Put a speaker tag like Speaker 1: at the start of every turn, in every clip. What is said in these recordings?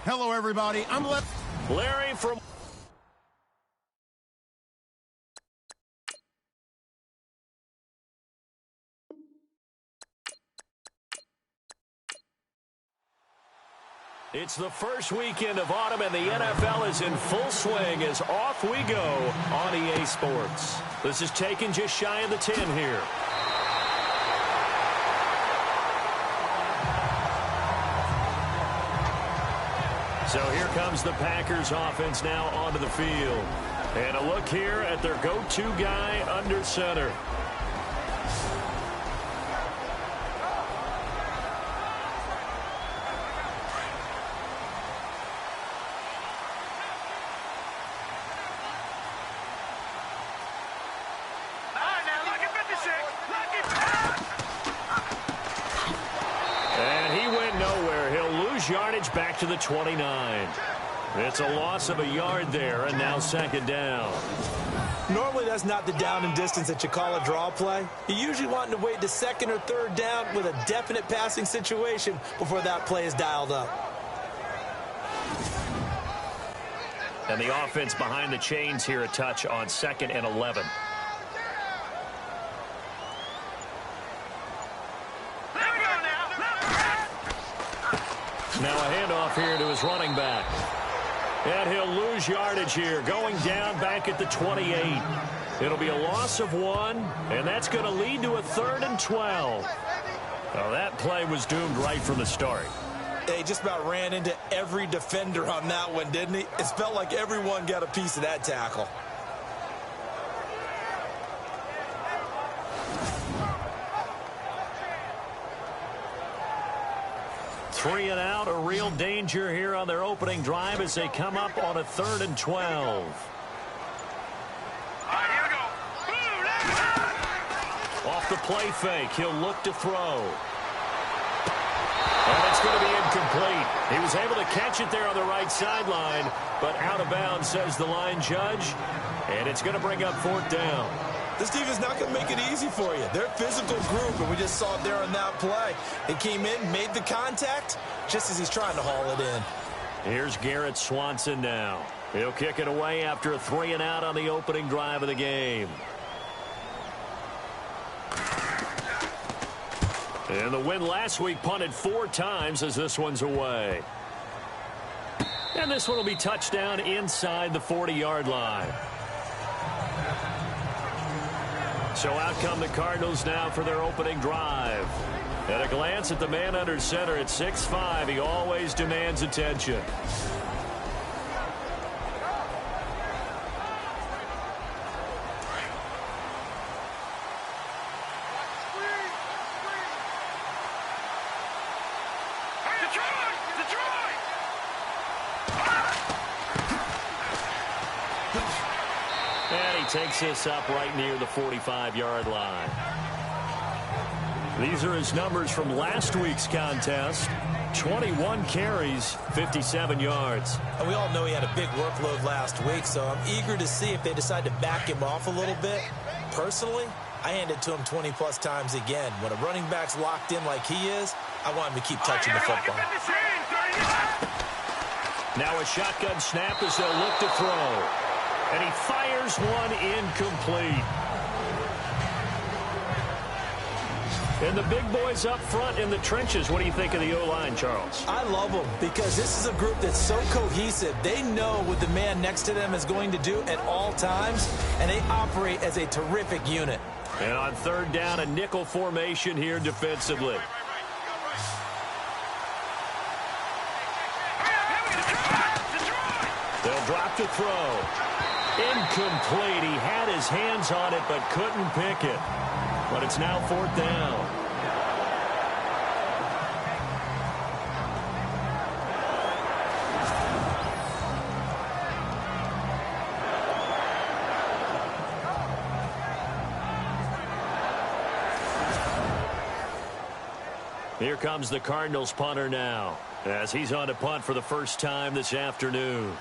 Speaker 1: Hello, everybody. I'm
Speaker 2: Larry from... It's the first weekend of autumn, and the NFL is in full swing as off we go on EA Sports. This is taken just shy of the 10 here. So here comes the Packers offense now onto the field. And a look here at their go-to guy under center. Yardage back to the 29. It's a loss of a yard there, and now second down.
Speaker 3: Normally that's not the down and distance that you call a draw play. You usually want to wait to second or third down with a definite passing situation before that play is dialed up.
Speaker 2: And the offense behind the chains here a touch on 2nd and 11. Now a handoff here to his running back. And he'll lose yardage here, going down back at the 28. It'll be a loss of 1, and that's going to lead to a 3rd and 12. Well, that play was doomed right from the start.
Speaker 3: He just about ran into every defender on that one, didn't he? It felt like everyone got a piece of that tackle.
Speaker 2: Three and out, a real danger here on their opening drive as they come up on a 3rd and 12. Off the play fake, he'll look to throw. And it's going to be incomplete. He was able to catch it there on the right sideline, but out of bounds, says the line judge. And it's going to bring up 4th down.
Speaker 3: This team is not going to make it easy for you. They're a physical group, and we just saw it there on that play. They came in, made the contact, just as he's trying to haul it in.
Speaker 2: Here's Garrett Swanson now. He'll kick it away after a 3 and out on the opening drive of the game. And the win last week punted 4 times as this one's away. And this one will be touchdown inside the 40-yard line. So out come the Cardinals now for their opening drive. At a glance at the man under center at 6'5", he always demands attention. Takes this up right near the 45-yard line. These are his numbers from last week's contest. 21 carries, 57 yards.
Speaker 3: And we all know he had a big workload last week, so I'm eager to see if they decide to back him off a little bit. Personally, I hand it to him 20-plus times again. When a running back's locked in like he is, I want him to keep touching the football.
Speaker 2: Now a shotgun snap as they'll look to throw. And he fires one incomplete. And the big boys up front in the trenches. What do you think of the O-line, Charles?
Speaker 3: I love them because this is a group that's so cohesive. They know what the man next to them is going to do at all times, and they operate as a terrific unit.
Speaker 2: And on 3rd down, a nickel formation here defensively. They'll drop to throw. Incomplete. He had his hands on it but couldn't pick it. But it's now 4th down. Here comes the Cardinals punter now as he's on to punt for the first time this afternoon.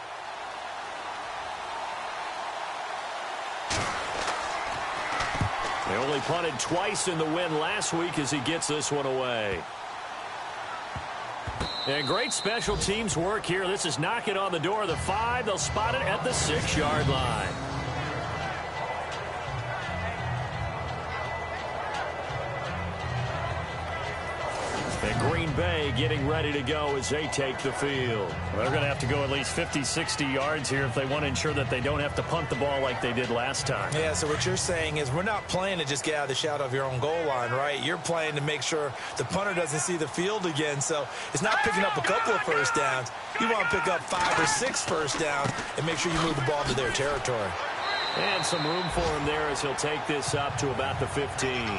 Speaker 2: They only punted twice in the win last week as he gets this one away. And great special teams work here. This is knocking on the door of the 5. They'll spot it at the 6-yard line. And Green Bay getting ready to go as they take the field.
Speaker 1: Well, they're going to have to go at least 50, 60 yards here if they want to ensure that they don't have to punt the ball like they did last time.
Speaker 3: Yeah, so what you're saying is we're not playing to just get out of the shadow of your own goal line, right? You're playing to make sure the punter doesn't see the field again. So it's not picking up a couple of first downs. You want to pick up 5 or 6 first downs and make sure you move the ball to their territory.
Speaker 2: And some room for him there as he'll take this up to about the 15.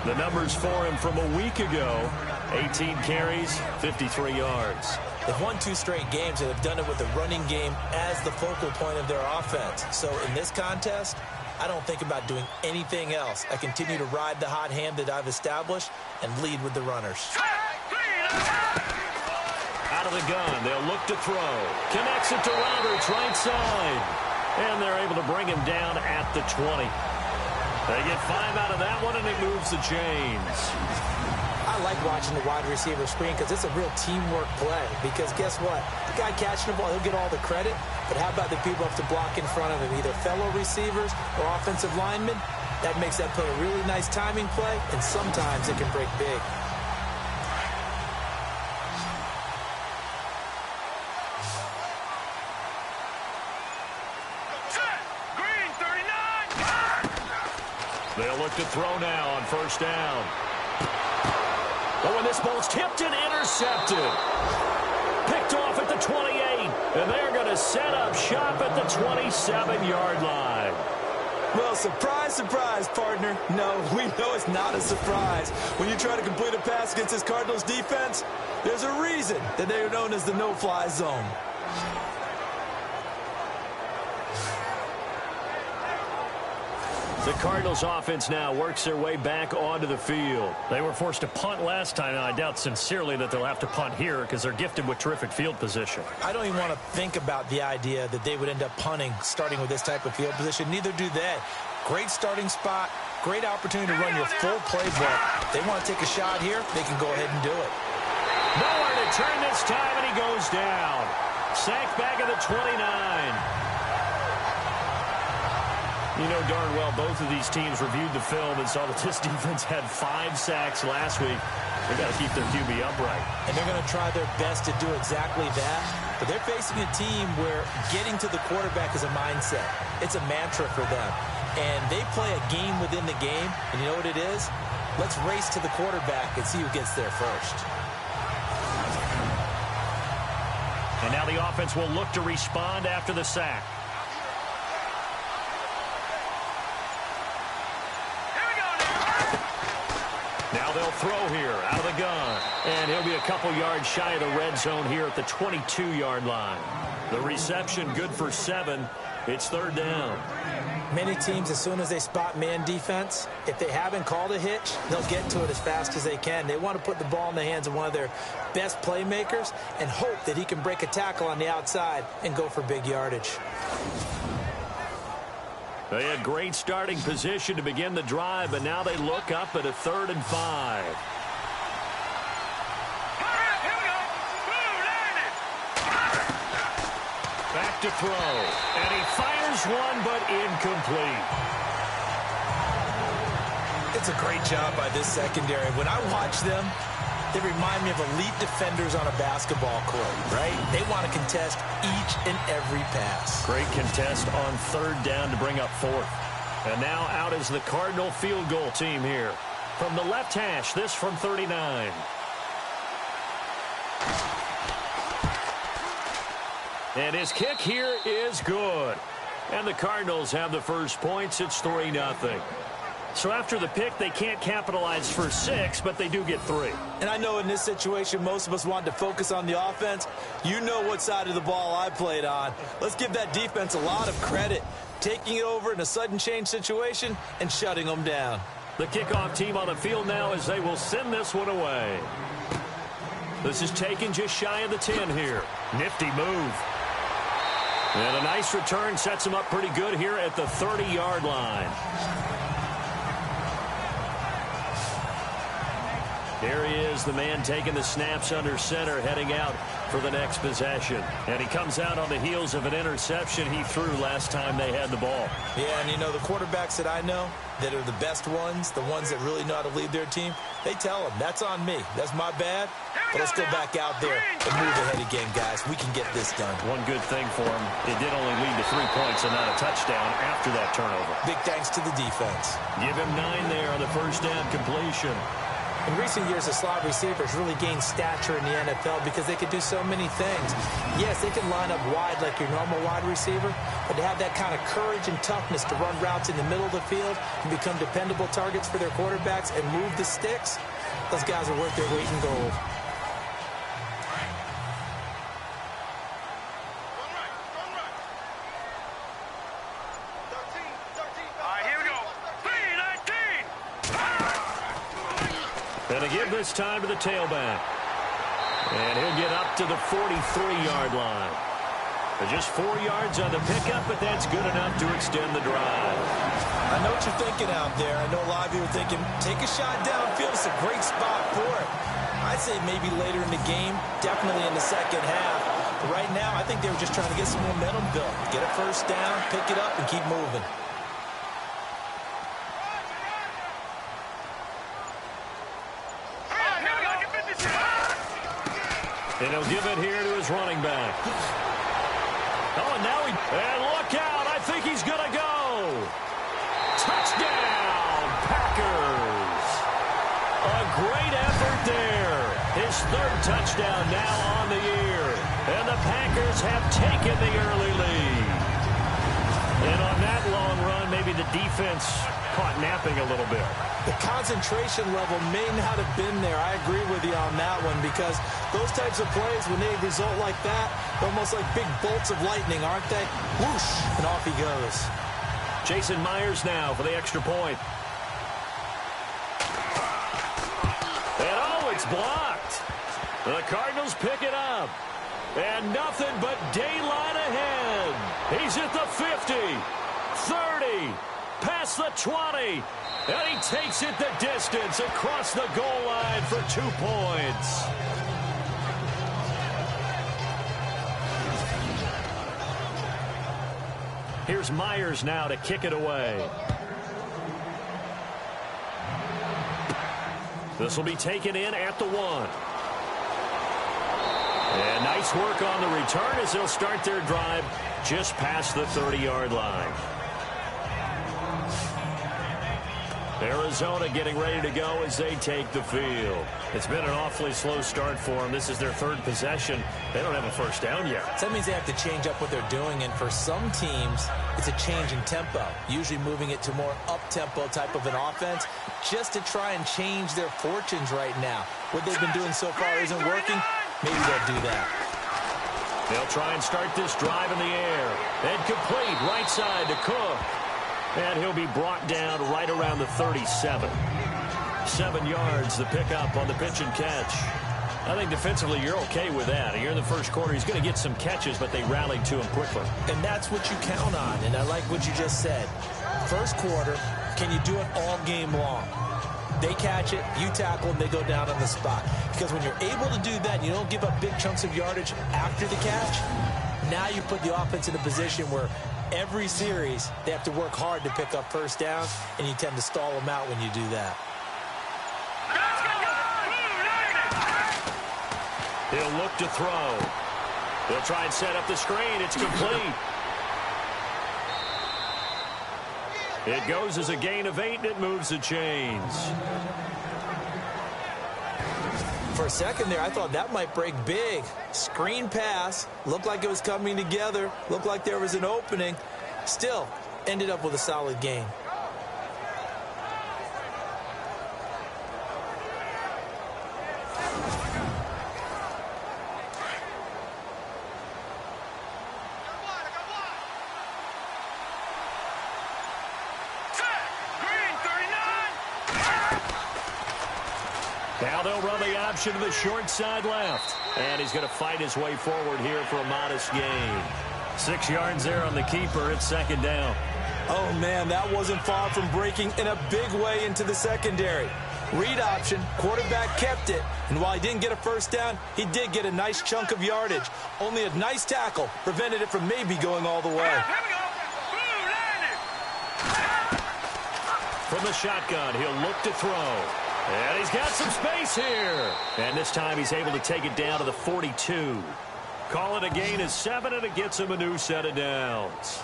Speaker 2: The numbers for him from a week ago, 18 carries, 53 yards.
Speaker 3: They've won 2 straight games and have done it with the running game as the focal point of their offense. So in this contest, I don't think about doing anything else. I continue to ride the hot hand that I've established and lead with the runners.
Speaker 2: Out of the gun, they'll look to throw. Connects it to Roberts, right side. And they're able to bring him down at the 20. They get 5 out of that one, and it moves the chains.
Speaker 3: I like watching the wide receiver screen because it's a real teamwork play. Because guess what? The guy catching the ball, he'll get all the credit. But how about the people who have to block in front of him, either fellow receivers or offensive linemen? That makes that play a really nice timing play, and sometimes it can break big.
Speaker 2: They'll look to throw now on first down. Oh, and this ball's tipped and intercepted. Picked off at the 28. And they're going to set up shop at the 27-yard line.
Speaker 3: Well, surprise, surprise, partner. No, we know it's not a surprise. When you try to complete a pass against this Cardinals defense, there's a reason that they're known as the no-fly zone.
Speaker 2: The Cardinals offense now works their way back onto the field.
Speaker 1: They were forced to punt last time, and I doubt sincerely that they'll have to punt here because they're gifted with terrific field position.
Speaker 3: I don't even want to think about the idea that they would end up punting starting with this type of field position. Neither do they. Great starting spot, great opportunity to run your full playbook. If they want to take a shot here, they can go ahead and do it.
Speaker 2: Nowhere to turn this time, and he goes down. Sacked back at the 29.
Speaker 1: You know darn well both of these teams reviewed the film and saw that this defense had 5 sacks last week. They got to keep their QB upright.
Speaker 3: And they're going to try their best to do exactly that. But they're facing a team where getting to the quarterback is a mindset. It's a mantra for them. And they play a game within the game. And you know what it is? Let's race to the quarterback and see who gets there first.
Speaker 1: And now the offense will look to respond after the sack.
Speaker 2: Now they'll throw here out of the gun. And he'll be a couple yards shy of the red zone here at the 22-yard line. The reception good for 7. It's third down.
Speaker 3: Many teams, as soon as they spot man defense, if they haven't called a hitch, they'll get to it as fast as they can. They want to put the ball in the hands of one of their best playmakers and hope that he can break a tackle on the outside and go for big yardage.
Speaker 2: They had great starting position to begin the drive, but now they look up at a 3rd and 5. Back to throw. And he fires one, but incomplete.
Speaker 3: It's a great job by this secondary. When I watch them, they remind me of elite defenders on a basketball court, right? They want to contest each and every pass.
Speaker 2: Great contest on 3rd down to bring up 4th. And now out is the Cardinal field goal team here. From the left hash, this from 39. And his kick here is good. And the Cardinals have the first points. It's 3-0. So after the pick, they can't capitalize for 6, but they do get 3.
Speaker 3: And I know in this situation, most of us want to focus on the offense. You know what side of the ball I played on. Let's give that defense a lot of credit, taking it over in a sudden change situation and shutting them down.
Speaker 2: The kickoff team on the field now as they will send this one away. This is taken just shy of the 10 here. Nifty move. And a nice return sets him up pretty good here at the 30-yard line. Here he is, the man taking the snaps under center, heading out for the next possession. And he comes out on the heels of an interception he threw last time they had the ball.
Speaker 3: Yeah, and you know, the quarterbacks that I know that are the best ones, the ones that really know how to lead their team, they tell them, that's on me. That's my bad. But let's go back out there and move ahead again, guys. We can get this done.
Speaker 2: One good thing for him, it did only lead to 3 points and not a touchdown after that turnover.
Speaker 3: Big thanks to the defense.
Speaker 2: Give him 9 there on the first down completion.
Speaker 3: In recent years, the slot receivers really gained stature in the NFL because they could do so many things. Yes, they can line up wide like your normal wide receiver, but to have that kind of courage and toughness to run routes in the middle of the field and become dependable targets for their quarterbacks and move the sticks, those guys are worth their weight in gold.
Speaker 2: Gonna give this time to the tailback. And he'll get up to the 43-yard line. Just 4 yards on the pickup, but that's good enough to extend the drive.
Speaker 3: I know what you're thinking out there. I know a lot of you are thinking, take a shot downfield. It's a great spot for it. I'd say maybe later in the game, definitely in the second half. But right now, I think they were just trying to get some momentum built. Get a first down, pick it up, and keep moving.
Speaker 2: And he'll give it here to his running back. Oh, and now and look out. I think he's going to go. Touchdown, Packers. A great effort there. His 3rd touchdown now on the year. And the Packers have taken the early lead. And on that long run, maybe the defense caught napping a little bit.
Speaker 3: The concentration level may not have been there. I agree with you on that one because those types of plays, when they result like that, they're almost like big bolts of lightning, aren't they? Whoosh, and off he goes.
Speaker 2: Jason Myers now for the extra point. And oh, it's blocked. The Cardinals pick it up. And nothing but daylight ahead. He's at the 50, 30, past the 20. And he takes it the distance across the goal line for 2 points. Here's Myers now to kick it away. This will be taken in at the 1. And nice work on the return as they'll start their drive just past the 30-yard line. Arizona getting ready to go as they take the field. It's been an awfully slow start for them. This is their 3rd possession. They don't have a first down yet.
Speaker 3: So that means they have to change up what they're doing, and for some teams, it's a change in tempo, usually moving it to more up-tempo type of an offense just to try and change their fortunes right now. What they've been doing so far isn't working. Maybe they'll do that.
Speaker 2: They'll try and start this drive in the air. And complete right side to Cook. And he'll be brought down right around the 37. 7 yards, the pickup on the pitch and catch. I think defensively you're okay with that. Here in the first quarter, he's going to get some catches, but they rallied to him quickly.
Speaker 3: And that's what you count on, and I like what you just said. First quarter, can you do it all game long? They catch it, you tackle them, they go down on the spot. Because when you're able to do that, you don't give up big chunks of yardage after the catch, now you put the offense in a position where every series, they have to work hard to pick up first down, and you tend to stall them out when you do that.
Speaker 2: He'll look to throw. He'll try and set up the screen. It's complete. It goes as a gain of 8, and it moves the chains.
Speaker 3: For a second there, I thought that might break big. Screen pass. Looked like it was coming together. Looked like there was an opening. Still, ended up with a solid gain.
Speaker 2: Now they'll run the option to the short side left. And he's going to fight his way forward here for a modest gain. 6 yards there on the keeper. It's second down.
Speaker 3: Oh, man, that wasn't far from breaking in a big way into the secondary. Read option, quarterback kept it, and while he didn't get a first down, he did get a nice chunk of yardage. Only a nice tackle prevented it from maybe going all the way.
Speaker 2: From the shotgun, he'll look to throw. And he's got some space here. And this time he's able to take it down to the 42. Call it a gain of 7, and it gets him a new set of downs.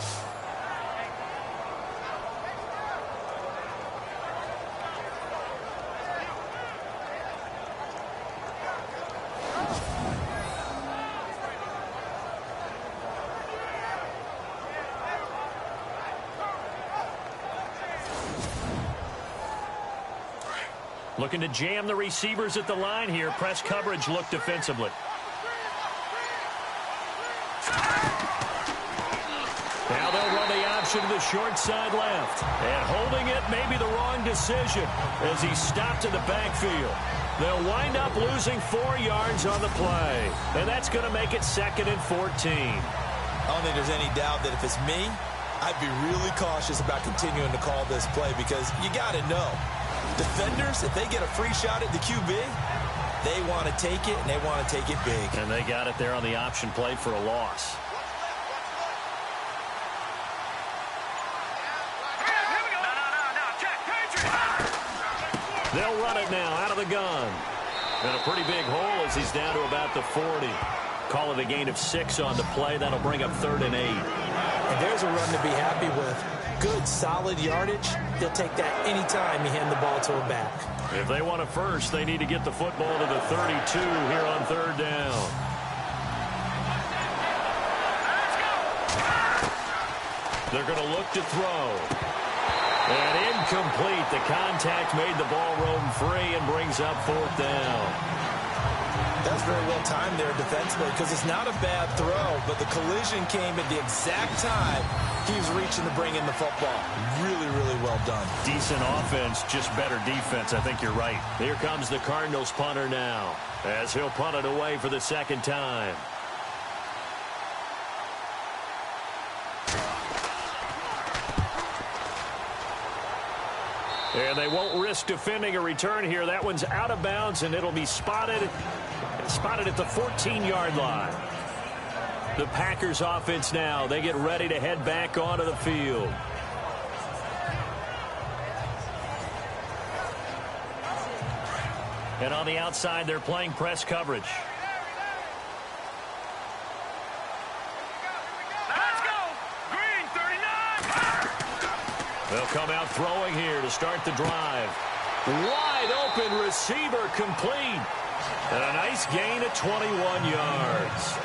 Speaker 2: Looking to jam the receivers at the line here. Press coverage look defensively. Now they'll run the option to the short side left. And holding it may be the wrong decision as he's stopped in the backfield. They'll wind up losing 4 yards on the play. And that's going to make it 2nd and 14.
Speaker 3: I don't think there's any doubt that if it's me, I'd be really cautious about continuing to call this play because you got to know. Defenders, if they get a free shot at the QB, they want to take it, and they want to take it big.
Speaker 2: And they got it there on the option play for a loss. They'll run it now out of the gun. And a pretty big hole as he's down to about the 40. Call it a gain of 6 on the play. That'll bring up 3rd and 8.
Speaker 3: And there's a run to be happy with. Good, solid yardage. He'll take that anytime you hand the ball to a back.
Speaker 2: If they want a first, they need to get the football to the 32 here on 3rd down. They're going to look to throw. And incomplete. The contact made the ball roam free and brings up 4th down.
Speaker 3: That's very well timed there defensively because it's not a bad throw, but the collision came at the exact time he was reaching to bring in the football. Really, really well done.
Speaker 2: Decent offense, just better defense. I think you're right. Here comes the Cardinals punter now as he'll punt it away for the 2nd time. And they won't risk defending a return here. That one's out of bounds, and it'll be spotted at the 14-yard line. The Packers offense now, they get ready to head back onto the field. And on the outside, they're playing press coverage.
Speaker 4: Let's go! Green 39!
Speaker 2: They'll come out throwing here to start the drive. Wide open receiver complete. And a nice gain of 21 yards.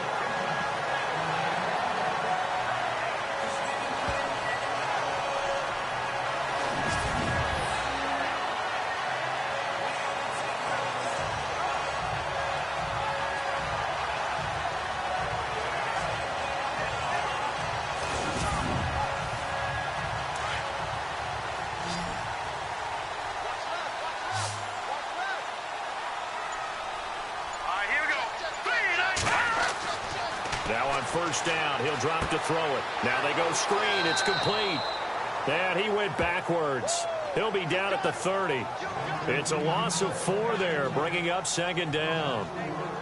Speaker 2: Now on 1st down, he'll drop to throw it. Now they go screen. It's complete. And he went backwards. He'll be down at the 30. It's a loss of 4 there, bringing up 2nd down.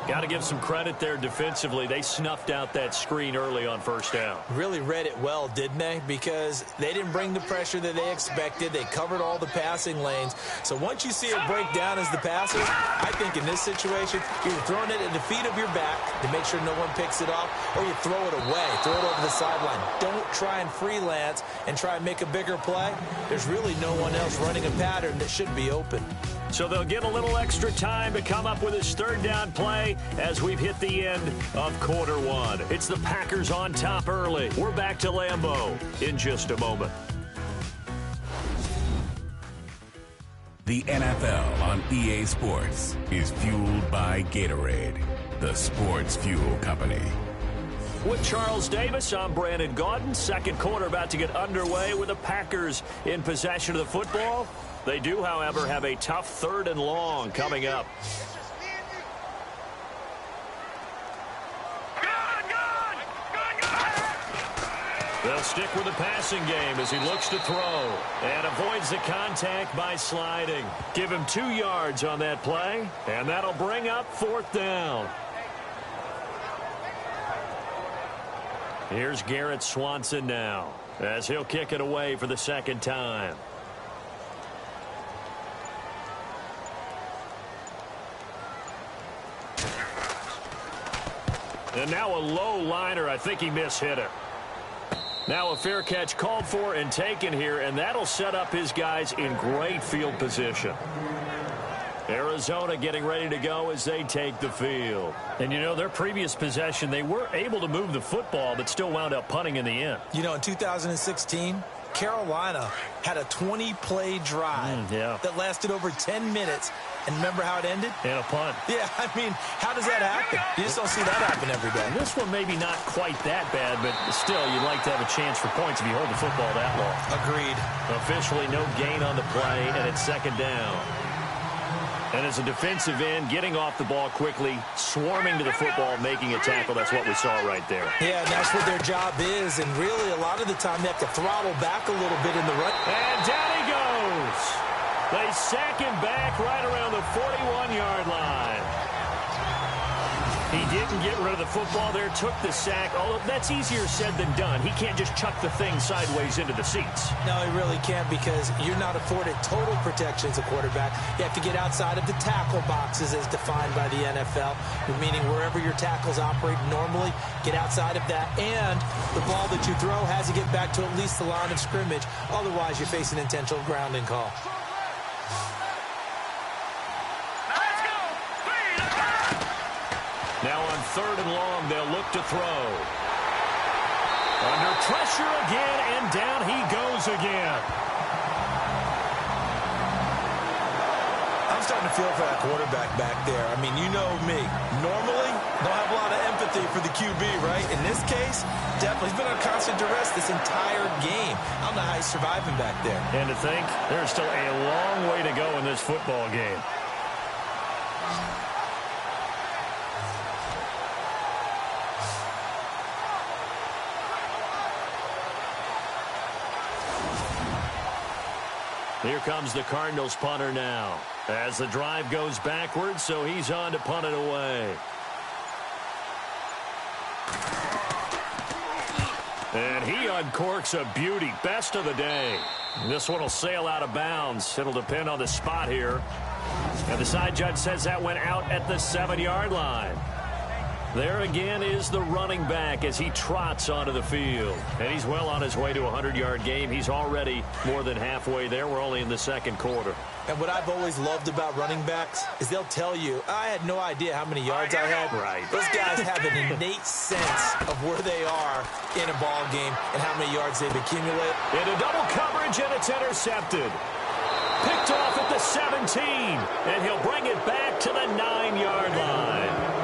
Speaker 2: Got to give some credit there defensively. They snuffed out that screen early on 1st down.
Speaker 3: Really read it well, didn't they? Because they didn't bring the pressure that they expected. They covered all the passing lanes. So once you see it break down as the passer, I think in this situation, you're throwing it at the feet of your back to make sure no one picks it off, or you throw it away, throw it over the sideline. Don't try and freelance and try and make a bigger play. There's really no one else running a pattern that should be open.
Speaker 2: So they'll get a little extra time to come up with his 3rd down play as we've hit the end of Q1. It's the Packers on top early. We're back to Lambeau in just a moment.
Speaker 5: The NFL on EA Sports is fueled by Gatorade, the sports fuel company.
Speaker 2: With Charles Davis, I'm Brandon Gaudin. 2nd quarter about to get underway with the Packers in possession of the football. They do, however, have a tough 3rd and long coming up. They'll stick with the passing game as he looks to throw and avoids the contact by sliding. Give him 2 yards on that play, and that'll bring up 4th down. Here's Garrett Swanson now as he'll kick it away for the 2nd time. And now a low liner. I think he mishit it. Now a fair catch called for and taken here, and that'll set up his guys in great field position. Arizona getting ready to go as they take the field.
Speaker 1: And, you know, their previous possession, they were able to move the football, but still wound up punting in the end.
Speaker 3: You know, in 2016, Carolina had a 20-play drive that lasted over 10 minutes. And remember how it ended?
Speaker 1: And a punt.
Speaker 3: Yeah, I mean, how does that happen? You just don't see that happen every day.
Speaker 1: And this one maybe not quite that bad, but still, you'd like to have a chance for points if you hold the football that long.
Speaker 3: Agreed.
Speaker 2: Officially no gain on the play, and it's 2nd down. And as a defensive end, getting off the ball quickly, swarming to the football, making a tackle, that's what we saw right there.
Speaker 3: Yeah, and that's what their job is, and really a lot of the time they have to throttle back a little bit in the run.
Speaker 2: And down he goes. They sack him back right around the 41-yard line. He didn't get rid of the football there, took the sack, although that's easier said than done. He can't just chuck the thing sideways into the seats.
Speaker 3: No, he really can't because you're not afforded total protection as a quarterback. You have to get outside of the tackle boxes as defined by the NFL, meaning wherever your tackles operate normally, get outside of that, and the ball that you throw has to get back to at least the line of scrimmage. Otherwise, you face an intentional grounding call.
Speaker 2: Now on 3rd and long, they'll look to throw. Under pressure again, and down he goes again.
Speaker 3: I'm starting to feel for that quarterback back there. I mean, you know me. Normally, don't have a lot of empathy for the QB, right? In this case, definitely. He's been on constant duress this entire game. I don't know how he's surviving back there.
Speaker 1: And to think, there's still a long way to go in this football game.
Speaker 2: Here comes the Cardinals punter now as the drive goes backwards, so he's on to punt it away. And he uncorks a beauty. Best of the day. This one will sail out of bounds. It'll depend on the spot here. And the side judge says that went out at the 7-yard line. There again is the running back as he trots onto the field. And he's well on his way to a 100-yard game. He's already more than halfway there. We're only in the 2nd quarter.
Speaker 3: And what I've always loved about running backs is they'll tell you, I had no idea how many yards I had.
Speaker 2: Right.
Speaker 3: Those guys have an innate sense of where they are in a ball game and how many yards they've accumulated.
Speaker 2: Into double coverage, and it's intercepted. Picked off at the 17, and he'll bring it back to the 9-yard line.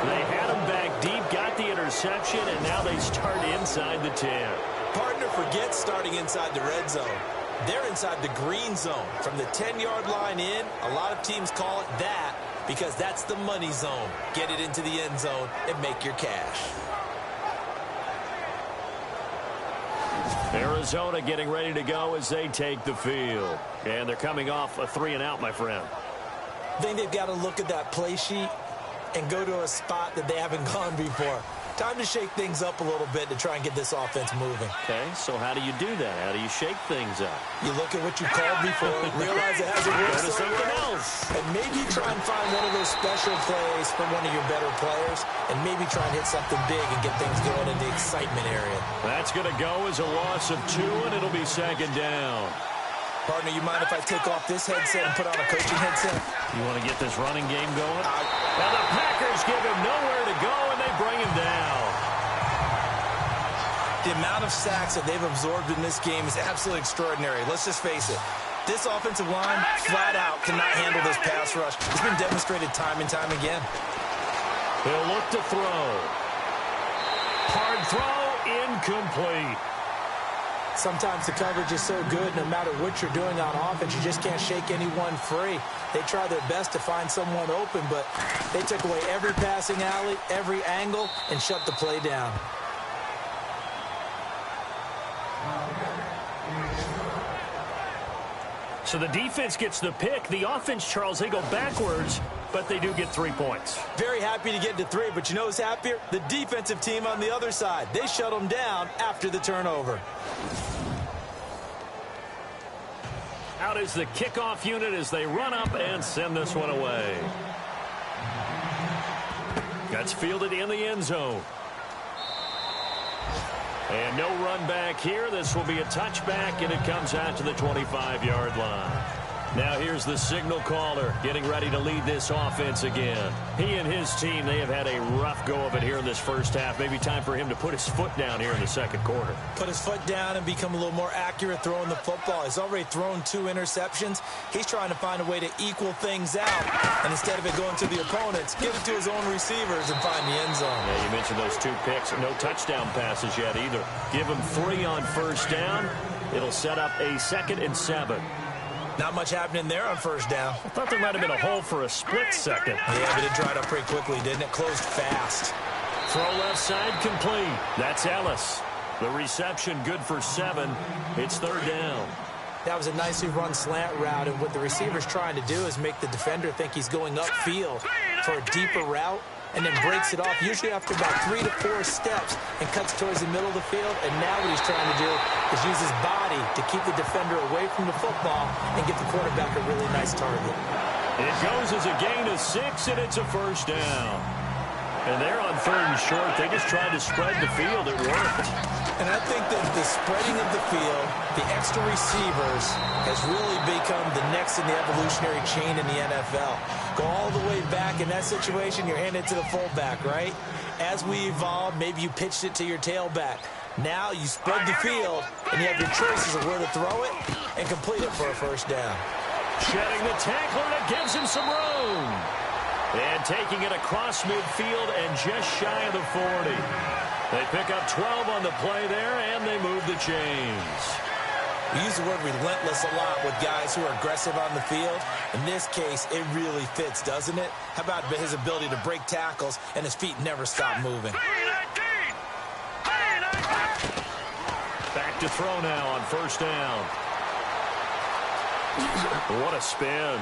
Speaker 2: They had him back deep, got the interception, and now they start inside the 10.
Speaker 3: Partner forgets starting inside the red zone. They're inside the green zone. From the 10-yard line in, a lot of teams call it that because that's the money zone. Get it into the end zone and make your cash.
Speaker 2: Arizona getting ready to go as they take the field. And they're coming off a 3-and-out, my friend.
Speaker 3: I think they've got to look at that play sheet and go to a spot that they haven't gone before. Time to shake things up a little bit to try and get this offense moving.
Speaker 2: Okay, so how do you do that? How do you shake things up?
Speaker 3: You look at what you called before, realize it hasn't worked
Speaker 2: Go to something else.
Speaker 3: and maybe try and find one of those special plays for one of your better players, and maybe try and hit something big and get things going in the excitement area.
Speaker 2: That's going to go as a loss of 2, and it'll be 2nd down.
Speaker 3: Partner, you mind if I take off this headset and put on a coaching headset?
Speaker 1: You want to get this running game going?
Speaker 2: Now the Packers give him nowhere to go, and they bring him down.
Speaker 3: The amount of sacks that they've absorbed in this game is absolutely extraordinary. Let's just face it. This offensive line, flat out, cannot handle this pass rush. It's been demonstrated time and time again.
Speaker 2: He'll look to throw. Hard throw, incomplete.
Speaker 3: Sometimes the coverage is so good, no matter what you're doing on offense, you just can't shake anyone free. They try their best to find someone open, but they took away every passing alley, every angle, and shut the play down.
Speaker 2: So the defense gets the pick. The offense, Charles, they go backwards, but they do get 3 points.
Speaker 3: Very happy to get to 3, but you know who's happier? The defensive team on the other side. They shut them down after the turnover.
Speaker 2: Out is the kickoff unit as they run up and send this one away. That's fielded in the end zone. And no run back here. This will be a touchback, and it comes out to the 25-yard line. Now here's the signal caller getting ready to lead this offense again. He and his team, they have had a rough go of it here in this first half. Maybe time for him to put his foot down here in the second quarter.
Speaker 3: Put his foot down and become a little more accurate throwing the football. He's already thrown 2 interceptions. He's trying to find a way to equal things out. And instead of it going to the opponents, give it to his own receivers and find the end zone.
Speaker 2: Yeah, you mentioned those 2 picks. No touchdown passes yet either. Give him 3 on first down. It'll set up a 2nd and 7.
Speaker 3: Not much happening there on first down.
Speaker 2: I thought there might have been a hole for a split second.
Speaker 3: Yeah, but it dried up pretty quickly, didn't it? Closed fast.
Speaker 2: Throw left side complete. That's Ellis. The reception good for 7. It's 3rd down.
Speaker 3: That was a nicely run slant route, and what the receiver's trying to do is make the defender think he's going upfield for a deeper route, and then breaks it off, usually after about 3 to 4 steps, and cuts towards the middle of the field. And now what he's trying to do is use his body to keep the defender away from the football and get the quarterback a really nice target.
Speaker 2: It goes as a gain of 6, and it's a first down. And they're on 3rd and short. They just tried to spread the field. It worked.
Speaker 3: And I think that the spreading of the field, the extra receivers, has really become the next in the evolutionary chain in the NFL. Go all the way back in that situation, you're handing it to the fullback, right? As we evolve, maybe you pitched it to your tailback. Now you spread the field, and you have your choices of where to throw it and complete it for a first down.
Speaker 2: Shedding the tackler, that gives him some room. And taking it across midfield and just shy of the 40. They pick up 12 on the play there, and they move the chains.
Speaker 3: We use the word relentless a lot with guys who are aggressive on the field. In this case, it really fits, doesn't it? How about his ability to break tackles and his feet never stop moving?
Speaker 2: Back to throw now on first down. What a spin.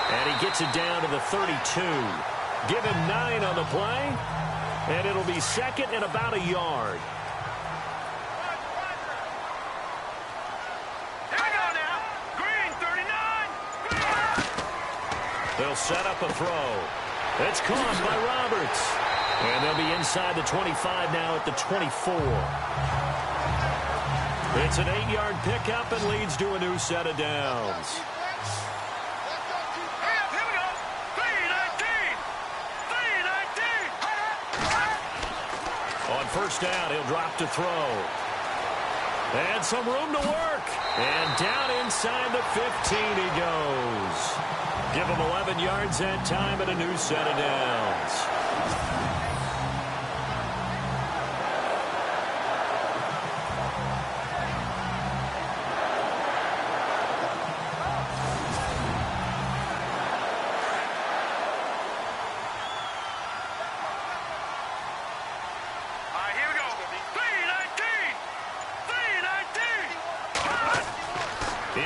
Speaker 2: And he gets it down to the 32. Give him 9 on the play. And it'll be 2nd and about a yard.
Speaker 4: Here we go now. Green, 39.
Speaker 2: They'll set up a throw. It's caught by Roberts. And they'll be inside the 25 now at the 24. It's an 8-yard pickup and leads to a new set of downs. First down, he'll drop to throw. And some room to work. And down inside the 15 he goes. Give him 11 yards that time and a new set of downs.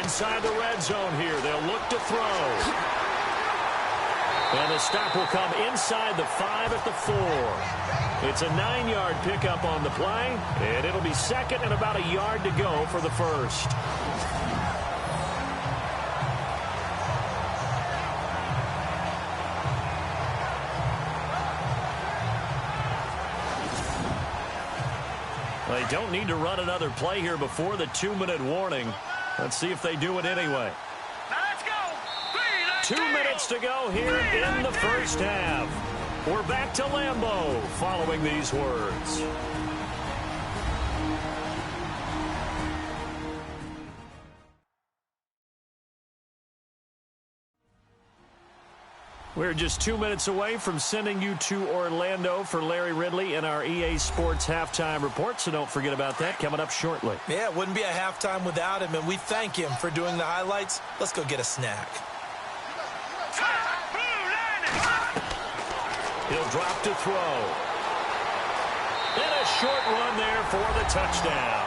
Speaker 2: Inside the red zone here. They'll look to throw. And the stop will come inside the 5 at the 4. It's a 9-yard pickup on the play. And it'll be 2nd and about a yard to go for the first. They don't need to run another play here before the 2-minute warning. Let's see if they do it anyway.
Speaker 4: Now let's go.
Speaker 2: 2 minutes to go here in the first half. We're back to Lambeau following these words. We're just 2 minutes away from sending you to Orlando for Larry Ridley in our EA Sports Halftime Report, so don't forget about that coming up shortly.
Speaker 3: Yeah, it wouldn't be a halftime without him, and we thank him for doing the highlights. Let's go get a snack.
Speaker 2: He'll drop to throw. And a short run there for the touchdown.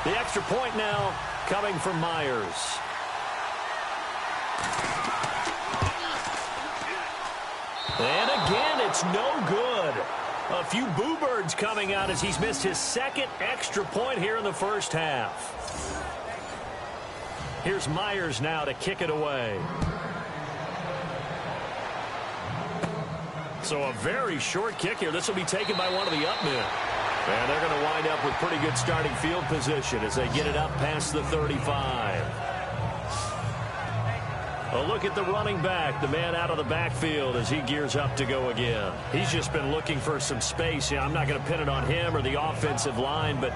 Speaker 2: The extra point now coming from Myers. And again, it's no good. A few boo birds coming out as he's missed his second extra point here in the first half. Here's Myers now to kick it away. So a very short kick here. This will be taken by one of the up men. And they're going to wind up with pretty good starting field position as they get it up past the 35. A look at the running back, the man out of the backfield as he gears up to go again. He's just been looking for some space. I'm not going to pin it on him or the offensive line, but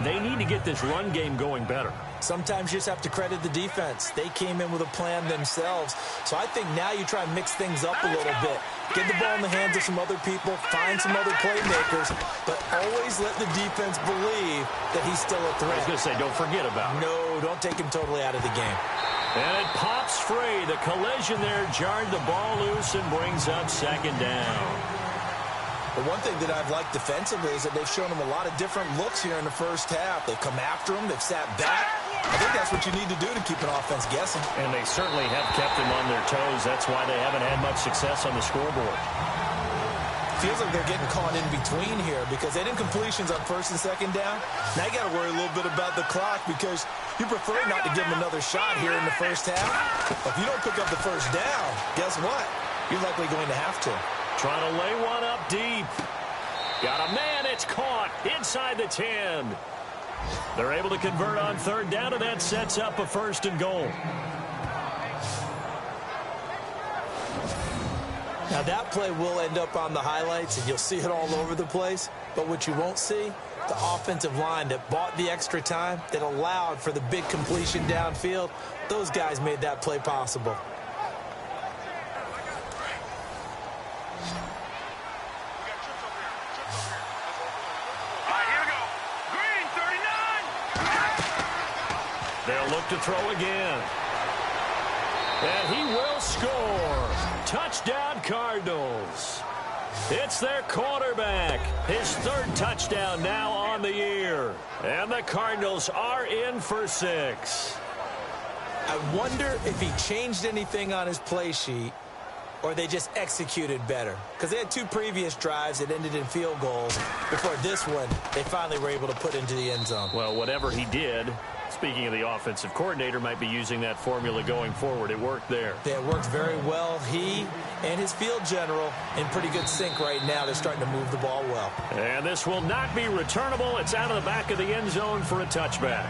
Speaker 2: they need to get this run game going better.
Speaker 3: Sometimes you just have to credit the defense. They came in with a plan themselves. So I think now you try and mix things up a little bit. Get the ball in the hands of some other people, find some other playmakers, but always let the defense believe that he's still a threat.
Speaker 2: I was going to say, don't forget about it.
Speaker 3: No, don't take him totally out of the game.
Speaker 2: And it pops free. The collision there jarred the ball loose and brings up second down.
Speaker 3: The one thing that I've liked defensively is that they've shown him a lot of different looks here in the first half. They've come after him. They've sat back. I think that's what you need to do to keep an offense guessing.
Speaker 2: And they certainly have kept them on their toes. That's why they haven't had much success on the scoreboard.
Speaker 3: Feels like they're getting caught in between here because they didn't completions on first and second down. Now you got to worry a little bit about the clock because you prefer not to give them another shot here in the first half. If you don't pick up the first down, guess what? You're likely going to have to.
Speaker 2: Trying to lay one up deep. Got a man. It's caught inside the 10. They're able to convert on third down, and that sets up a first and goal.
Speaker 3: Now that play will end up on the highlights, and you'll see it all over the place. But what you won't see, the offensive line that bought the extra time, that allowed for the big completion downfield, those guys made that play possible.
Speaker 2: They'll look to throw again. And he will score. Touchdown, Cardinals. It's their quarterback. His third touchdown now on the year. And the Cardinals are in for 6.
Speaker 3: I wonder if he changed anything on his play sheet or they just executed better. Because they had 2 previous drives that ended in field goals. Before this one, they finally were able to put into the end zone.
Speaker 2: Well, whatever he did, speaking of the offensive coordinator, might be using that formula going forward. It worked there.
Speaker 3: It worked very well. He and his field general in pretty good sync right now. They're starting to move the ball well.
Speaker 2: And this will not be returnable. It's out of the back of the end zone for a touchback.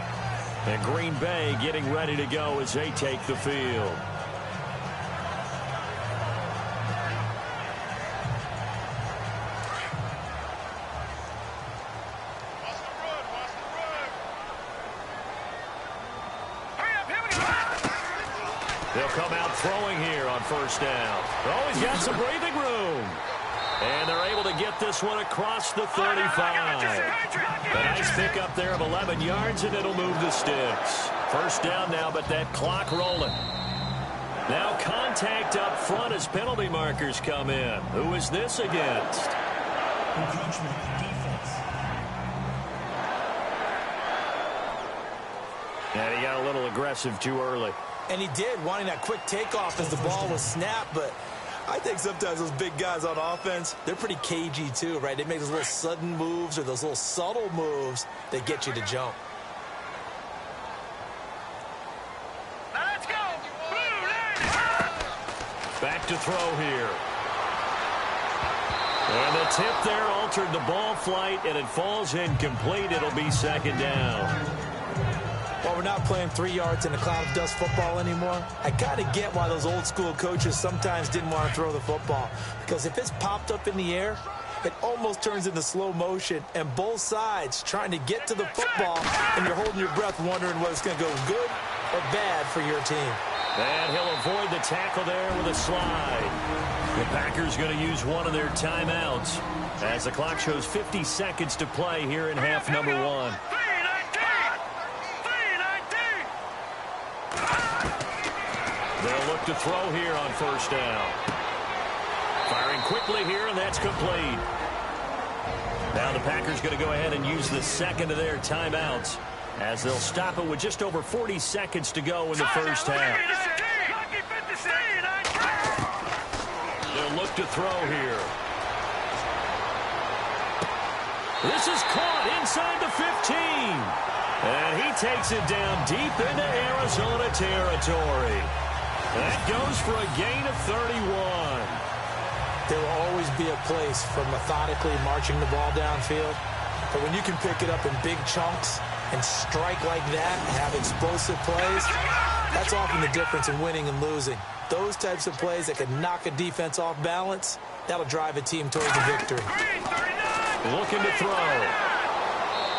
Speaker 2: And Green Bay getting ready to go as they take the field. They'll come out throwing here on first down. Oh, he's got some breathing room. And they're able to get this one across the 35. A nice pickup there of 11 yards, and it'll move the sticks. First down now, but that clock rolling. Now contact up front as penalty markers come in. Who is this against? And he got a little aggressive too early.
Speaker 3: And he did, wanting that quick takeoff as the ball was snapped, but I think sometimes those big guys on offense, they're pretty cagey too, right? They make those little sudden moves or those little subtle moves that get you to jump.
Speaker 4: Let's go!
Speaker 2: Back to throw here. And the tip there altered the ball flight, and it falls incomplete. It'll be second down.
Speaker 3: Well, we're not playing 3 yards in a cloud of dust football anymore. I kind of get why those old school coaches sometimes didn't want to throw the football. Because if it's popped up in the air, it almost turns into slow motion. And both sides trying to get to the football, and you're holding your breath wondering whether it's going to go good or bad for your team.
Speaker 2: And he'll avoid the tackle there with a slide. The Packers going to use one of their timeouts as the clock shows 50 seconds to play here in half number 1. They'll look to throw here on first down. Firing quickly here, and that's complete. Now the Packers going to go ahead and use the second of their timeouts as they'll stop it with just over 40 seconds to go in the first half. They'll look to throw here. This is caught inside the 15. And he takes it down deep into Arizona territory. That goes for a gain of 31.
Speaker 3: There will always be a place for methodically marching the ball downfield. But when you can pick it up in big chunks and strike like that and have explosive plays, that's often the difference in winning and losing. Those types of plays that can knock a defense off balance, that'll drive a team towards a victory.
Speaker 2: Looking to throw.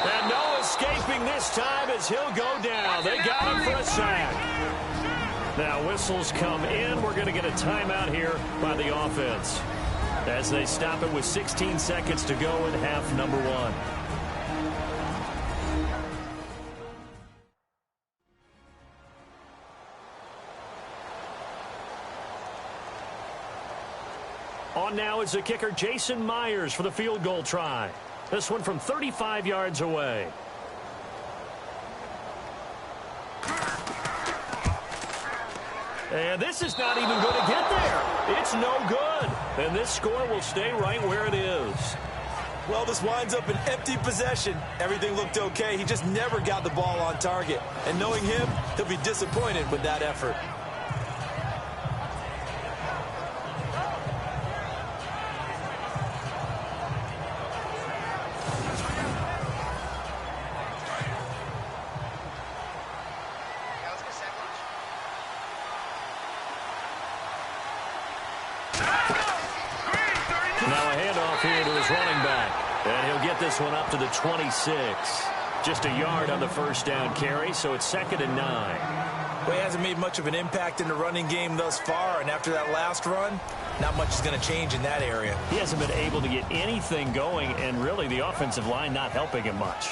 Speaker 2: And no escaping this time as he'll go down. They got him for a sack. Now whistles come in. We're going to get a timeout here by the offense as they stop it with 16 seconds to go in half number 1. On now is the kicker Jason Myers for the field goal try. This one from 35 yards away. And this is not even going to get there. It's no good. And this score will stay right where it is.
Speaker 3: Well, this winds up an empty possession. Everything looked okay. He just never got the ball on target. And knowing him, he'll be disappointed with that effort.
Speaker 2: Now a handoff here to his running back. And he'll get this one up to the 26. Just a yard on the first down carry, so it's 2nd and 9.
Speaker 3: Well, he hasn't made much of an impact in the running game thus far, and after that last run, not much is going to change in that area.
Speaker 2: He hasn't been able to get anything going, and really the offensive line not helping him much.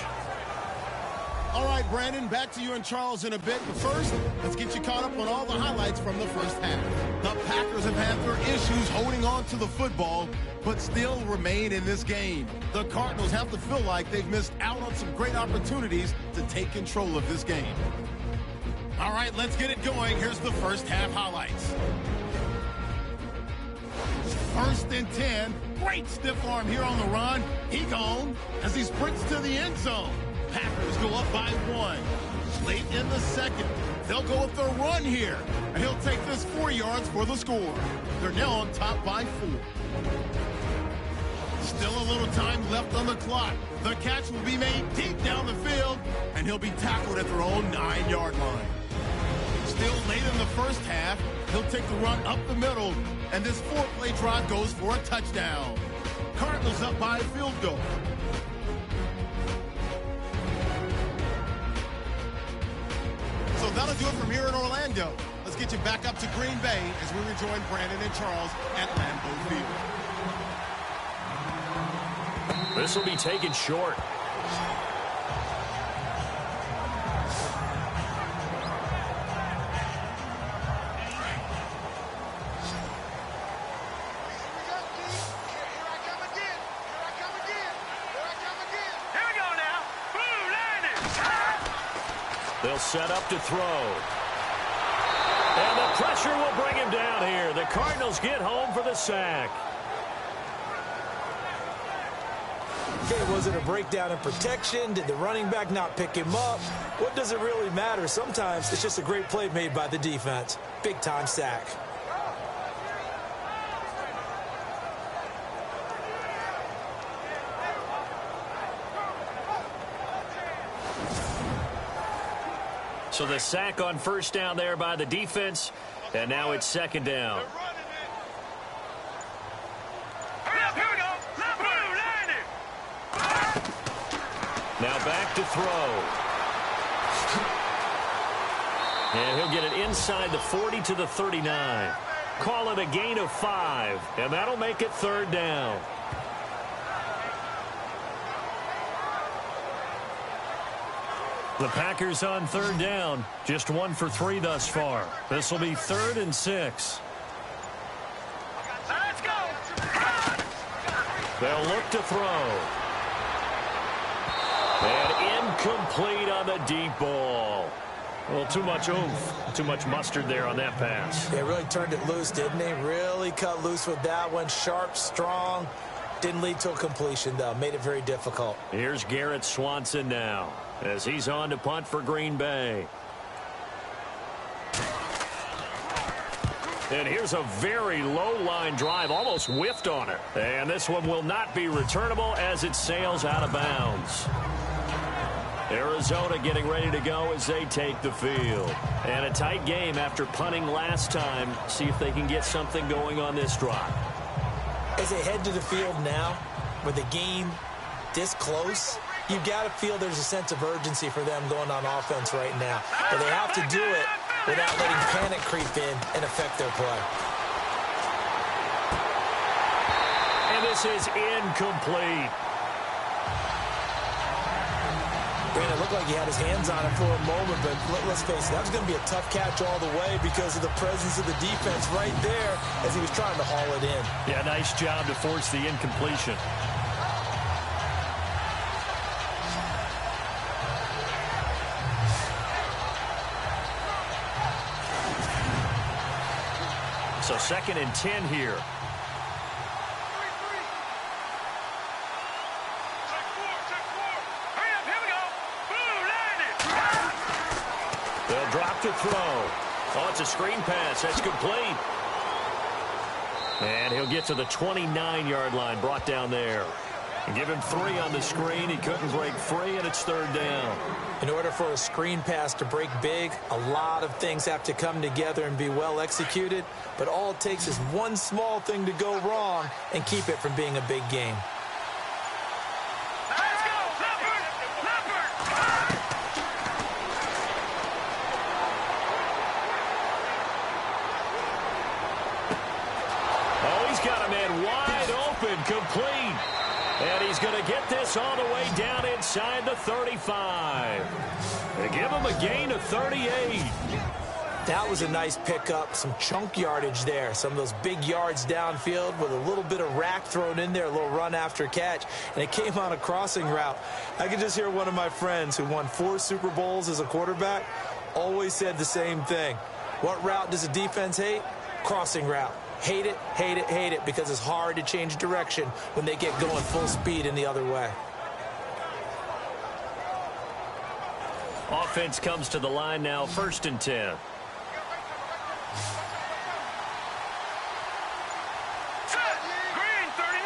Speaker 6: All right, Brandon, back to you and Charles in a bit. But first, let's get you caught up on all the highlights from the first half. The Packers have had their issues holding on to the football, but still remain in this game. The Cardinals have to feel like they've missed out on some great opportunities to take control of this game. All right, let's get it going. Here's the first half highlights. 1st and 10. Great stiff arm here on the run. He gone as he sprints to the end zone. Packers go up by 1. Late in the second, they'll go with their run here, and he'll take this 4 yards for the score. They're now on top by 4. Still a little time left on the clock. The catch will be made deep down the field, and he'll be tackled at their own 9-yard line. Still late in the first half, he'll take the run up the middle, and this 4-play drive goes for a touchdown. Cardinals up by a field goal. So that'll do it from here in Orlando. Let's get you back up to Green Bay as we rejoin Brandon and Charles at Lambeau Field.
Speaker 2: This will be taken short. They'll set up to throw. And the pressure will bring him down here. The Cardinals get home for the sack.
Speaker 3: Okay, was it a breakdown in protection? Did the running back not pick him up? What does it really matter? Sometimes it's just a great play made by the defense. Big-time sack.
Speaker 2: So the sack on first down there by the defense, and now it's 2nd down. Now back to throw. And he'll get it inside the 40 to the 39. Call it a gain of 5, and that'll make it 3rd down. The Packers on 3rd down. Just 1 for 3 thus far. This will be 3rd and 6.
Speaker 4: Let's go.
Speaker 2: They'll look to throw. And incomplete on the deep ball. Well, too much oomph, too much mustard there on that pass.
Speaker 3: Yeah, really turned it loose, didn't he? Really cut loose with that one. Sharp, strong. Didn't lead to a completion, though. Made it very difficult.
Speaker 2: Here's Garrett Swanson now as he's on to punt for Green Bay. And here's a very low line drive, almost whiffed on it. And this one will not be returnable as it sails out of bounds. Arizona getting ready to go as they take the field. And a tight game after punting last time. See if they can get something going on this drive.
Speaker 3: As they head to the field now, with the game this close, you've got to feel there's a sense of urgency for them going on offense right now. But they have to do it without letting panic creep in and affect their play.
Speaker 2: And this is incomplete.
Speaker 3: It looked like he had his hands on it for a moment, but let's face it, that was going to be a tough catch all the way because of the presence of the defense right there as he was trying to haul it in.
Speaker 2: Yeah, nice job to force the incompletion. So 2nd and 10 here. They'll drop to throw. Oh, it's a screen pass. That's complete. And he'll get to the 29-yard line, brought down there. And give him 3 on the screen. He couldn't break free, and it's 3rd down.
Speaker 3: In order for a screen pass to break big, a lot of things have to come together and be well executed. But all it takes is one small thing to go wrong and keep it from being a big game.
Speaker 4: Let's go. Leopard. Leopard.
Speaker 2: Oh, he's got a man wide open, complete. And he's going to get this all the way down inside the 35. They give him a gain of 38.
Speaker 3: That was a nice pickup, some chunk yardage there. Some of those big yards downfield with a little bit of rack thrown in there, a little run after catch. And it came on a crossing route. I could just hear one of my friends who won 4 Super Bowls as a quarterback always said the same thing. What route does a defense hate? Crossing route. Hate it, hate it, hate it, because it's hard to change direction when they get going full speed in the other way.
Speaker 2: Offense comes to the line now, 1st and 10.
Speaker 4: Green 39.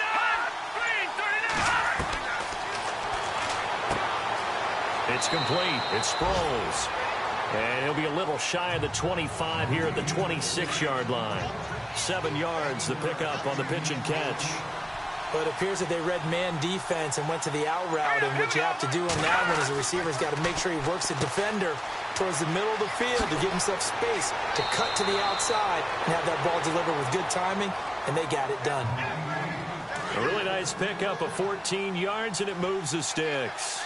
Speaker 4: Green 39.
Speaker 2: It's complete. It's Sproles. And he'll be a little shy of the 25 here at the 26-yard line. 7 yards the pickup on the pitch and catch.
Speaker 3: But it appears that they read man defense and went to the out route. And what you have to do on that one is the receiver's got to make sure he works the defender towards the middle of the field to give himself space to cut to the outside and have that ball delivered with good timing. And they got it done.
Speaker 2: A really nice pickup of 14 yards, and it moves the sticks.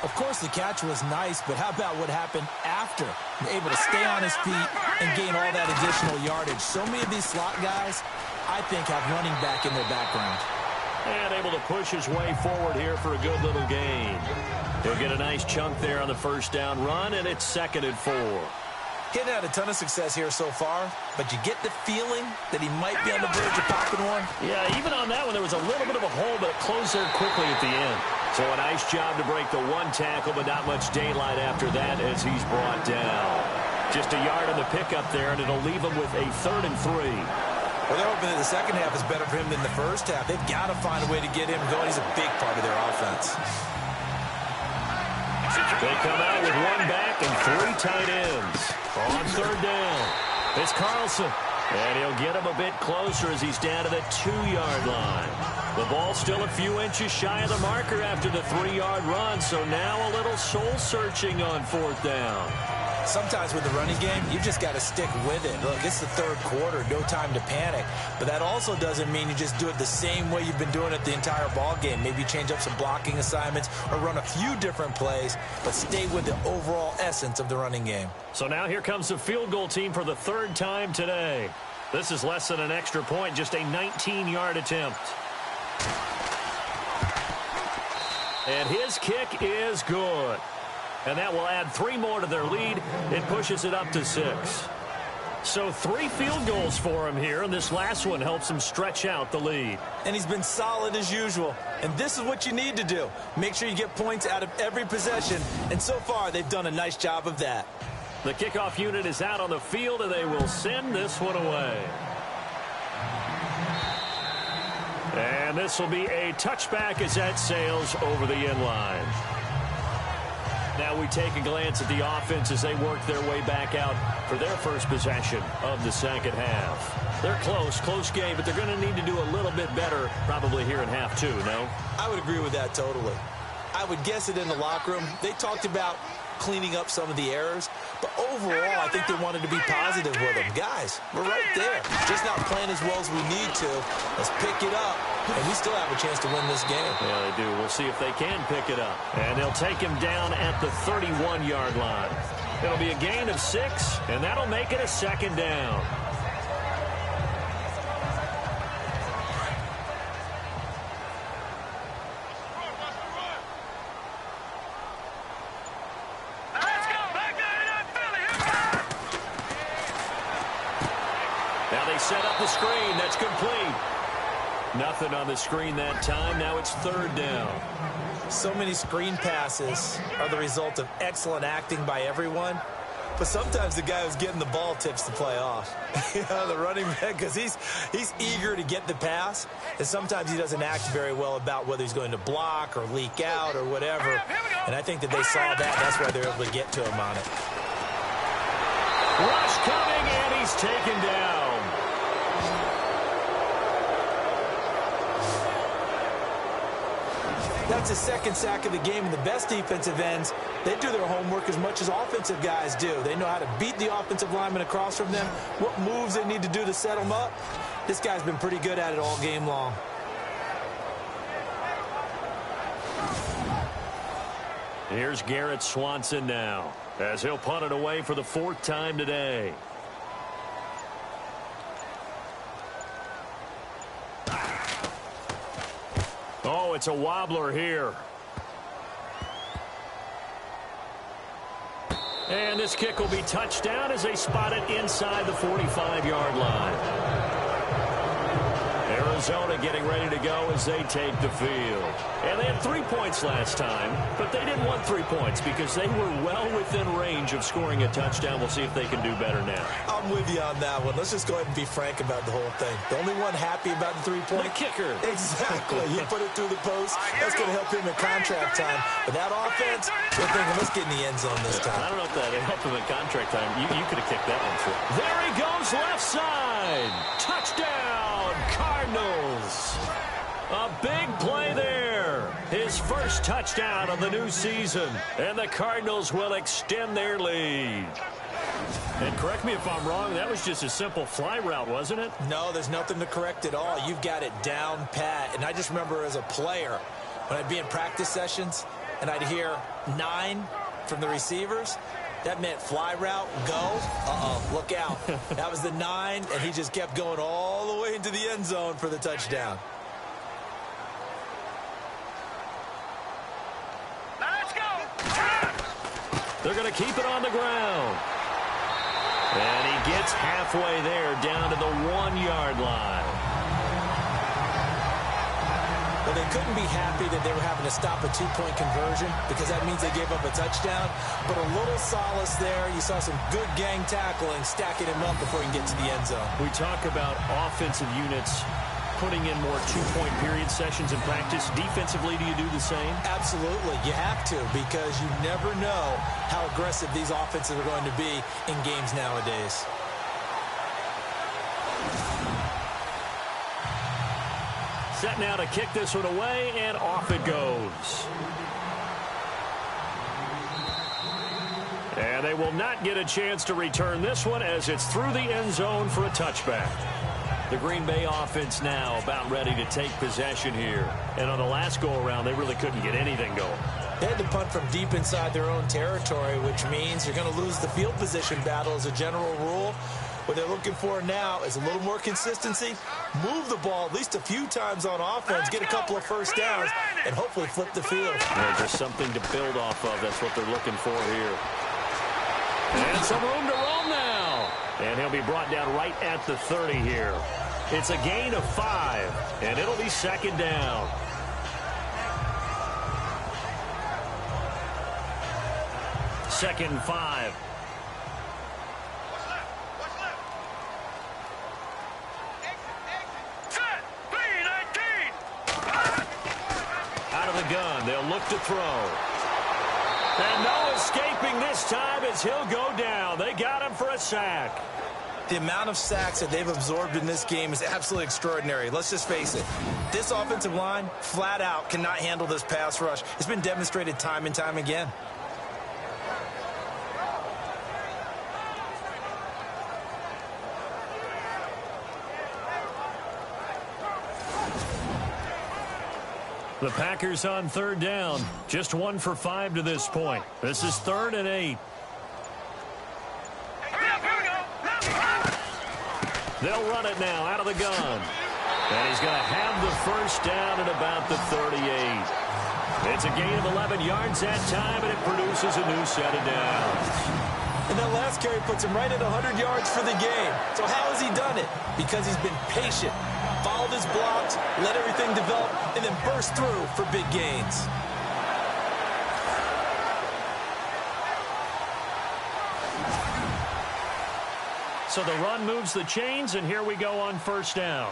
Speaker 3: Of course, the catch was nice, but how about what happened after? Able to stay on his feet and gain all that additional yardage. So many of these slot guys, I think, have running back in their background.
Speaker 2: And able to push his way forward here for a good little gain. He'll get a nice chunk there on the 1st down run, and it's 2nd and 4.
Speaker 3: He hadn't had a ton of success here so far, but you get the feeling that he might be on the verge of popping one.
Speaker 2: Yeah, even on that one, there was a little bit of a hole, but it closed there quickly at the end. So a nice job to break the 1 tackle, but not much daylight after that as he's brought down. Just a yard on the pickup there, and it'll leave him with a 3rd and 3.
Speaker 3: Well, they're hoping that the second half is better for him than the first half. They've got to find a way to get him going. He's a big part of their offense.
Speaker 2: They come out with 1 back and 3 tight ends. On 3rd down, it's Carlson. And he'll get him a bit closer as he's down to the 2-yard line. The ball still a few inches shy of the marker after the 3-yard run, so now a little soul-searching on 4th down.
Speaker 3: Sometimes with the running game, you've just got to stick with it. Look, it's the third quarter, no time to panic. But that also doesn't mean you just do it the same way you've been doing it the entire ball game. Maybe change up some blocking assignments or run a few different plays, but stay with the overall essence of the running game.
Speaker 2: So now here comes the field goal team for the third time today. This is less than an extra point, just a 19-yard attempt. And his kick is good. And that will add 3 more to their lead. It pushes it up to 6. So 3 field goals for him here, and this last one helps him stretch out the lead.
Speaker 3: And he's been solid as usual. And this is what you need to do. Make sure you get points out of every possession. And so far, they've done a nice job of that.
Speaker 2: The kickoff unit is out on the field, and they will send this one away. And this will be a touchback as that sails over the end line. Now we take a glance at the offense as they work their way back out for their first possession of the second half. They're close game, but they're going to need to do a little bit better probably here in half 2, no?
Speaker 3: I would agree with that totally. I would guess it in the locker room. They talked about cleaning up some of the errors, but overall, I think they wanted to be positive with them. Guys, we're right there. Just not playing as well as we need to. Let's pick it up, and we still have a chance to win this game.
Speaker 2: Yeah, they do. We'll see if they can pick it up. And they'll take him down at the 31-yard line. It'll be a gain of 6, and that'll make it a second down. Set up the screen. That's complete. Nothing on the screen that time. Now it's third down.
Speaker 3: So many screen passes are the result of excellent acting by everyone. But sometimes the guy who's getting the ball tips the play off. You know, the running back, because he's eager to get the pass. And sometimes he doesn't act very well about whether he's going to block or leak out or whatever. And I think that they saw that. That's why they're able to get to him on it.
Speaker 2: Rush coming, and he's taken down.
Speaker 3: That's his second sack of the game, and the best defensive ends, they do their homework as much as offensive guys do. They know how to beat the offensive lineman across from them, what moves they need to do to set them up. This guy's been pretty good at it all game long.
Speaker 2: Here's Garrett Swanson now, as he'll punt it away for the 4th time today. Oh, it's a wobbler here. And this kick will be touchdown as they spot it inside the 45-yard line. Arizona getting ready to go as they take the field. And they had 3 points last time, but they didn't want 3 points because they were well within range of scoring a touchdown. We'll see if they can do better now.
Speaker 3: I'm with you on that one. Let's just go ahead and be frank about the whole thing. The only one happy about the 3-point?
Speaker 2: The kicker.
Speaker 3: Exactly. You put it through the post. That's going to help him in contract time. But that offense, they're thinking, let's get in the end zone this time.
Speaker 2: I don't know if that helped him in contract time. You could have kicked that one through. There he goes, left side. Touchdown, Cardinals. A big play there. His first touchdown of the new season. And the Cardinals will extend their lead. And correct me if I'm wrong, that was just a simple fly route, wasn't it?
Speaker 3: No, there's nothing to correct at all. You've got it down pat. And I just remember as a player, when I'd be in practice sessions and I'd hear 9 from the receivers, that meant fly route, go. Uh-oh, look out. That was the 9, and he just kept going all the way into the end zone for the touchdown.
Speaker 4: Let's go.
Speaker 2: They're going to keep it on the ground. And he gets halfway there, down to the 1-yard line.
Speaker 3: Well, they couldn't be happy that they were having to stop a 2-point conversion because that means they gave up a touchdown. But a little solace there. You saw some good gang tackling, stacking him up before he can get to the end zone.
Speaker 2: We talk about offensive units putting in more 2-point period sessions in practice. Defensively, do you do the same?
Speaker 3: Absolutely. You have to because you never know how aggressive these offenses are going to be in games nowadays.
Speaker 2: Set now to kick this one away, and off it goes. And they will not get a chance to return this one as it's through the end zone for a touchback. The Green Bay offense now about ready to take possession here. And on the last go-around, they really couldn't get anything going.
Speaker 3: They had to punt from deep inside their own territory, which means you're going to lose the field position battle as a general rule. What they're looking for now is a little more consistency, move the ball at least a few times on offense, get a couple of first downs, and hopefully flip the field.
Speaker 2: Yeah, just something to build off of. That's what they're looking for here. And some room to roam now. And he'll be brought down right at the 30 here. It's a gain of 5, and it'll be second down. Second and 5. Out of the gun, they'll look to throw. And no escaping this time as he'll go down. They got him for a sack.
Speaker 3: The amount of sacks that they've absorbed in this game is absolutely extraordinary. Let's just face it. This offensive line, flat out, cannot handle this pass rush. It's been demonstrated time and time again.
Speaker 2: The Packers on third down. Just 1 for 5 to this point. This is 3rd and 8. They'll run it now out of the gun. And he's going to have the first down at about the 38. It's a gain of 11 yards that time, and it produces a new set of downs.
Speaker 3: And that last carry puts him right at 100 yards for the game. So how has he done it? Because he's been patient, followed his blocks, let everything develop, and then burst through for big gains.
Speaker 2: So the run moves the chains, and here we go on first down.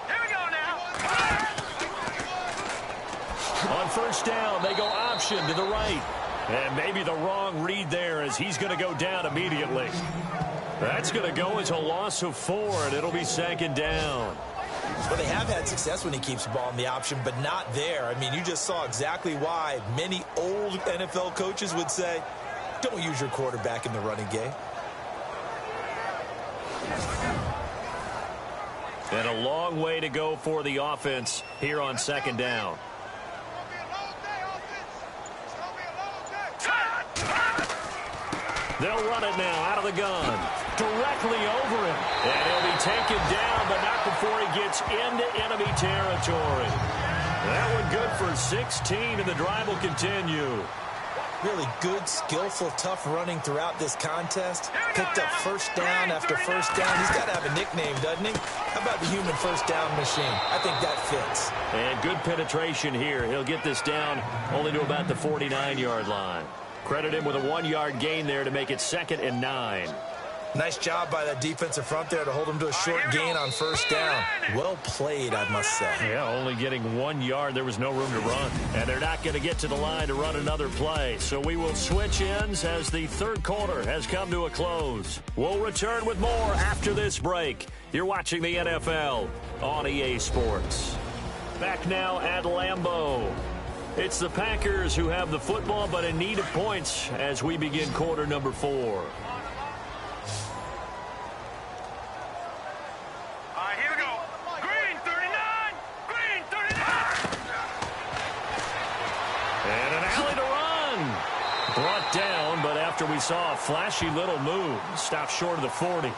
Speaker 4: Here we go now.
Speaker 2: On first down, they go option to the right. And maybe the wrong read there as he's going to go down immediately. That's going to go as a loss of 4, and it'll be second down.
Speaker 3: Well, they have had success when he keeps the ball in the option, but not there. I mean, you just saw exactly why many old NFL coaches would say, don't use your quarterback in the running game.
Speaker 2: And a long way to go for the offense here on second down. They'll run it now out of the gun. Directly over him. And he'll be taken down, but not before he gets into enemy territory. That one good for 16, and the drive will continue.
Speaker 3: Really good, skillful, tough running throughout this contest. Picked up first down after first down. He's got to have a nickname, doesn't he? How about the human first down machine? I think that fits.
Speaker 2: And good penetration here. He'll get this down only to about the 49-yard line. Credit him with a 1-yard gain there to make it 2nd and 9.
Speaker 3: Nice job by that defensive front there to hold him to a short gain on first down. Well played, I must say.
Speaker 2: Yeah, only getting 1 yard. There was no room to run. And they're not going to get to the line to run another play. So we will switch ends as the third quarter has come to a close. We'll return with more after this break. You're watching the NFL on EA Sports. Back now at Lambeau. It's the Packers who have the football, but in need of points as we begin quarter number 4. We saw a flashy little move. Stopped short of the 40.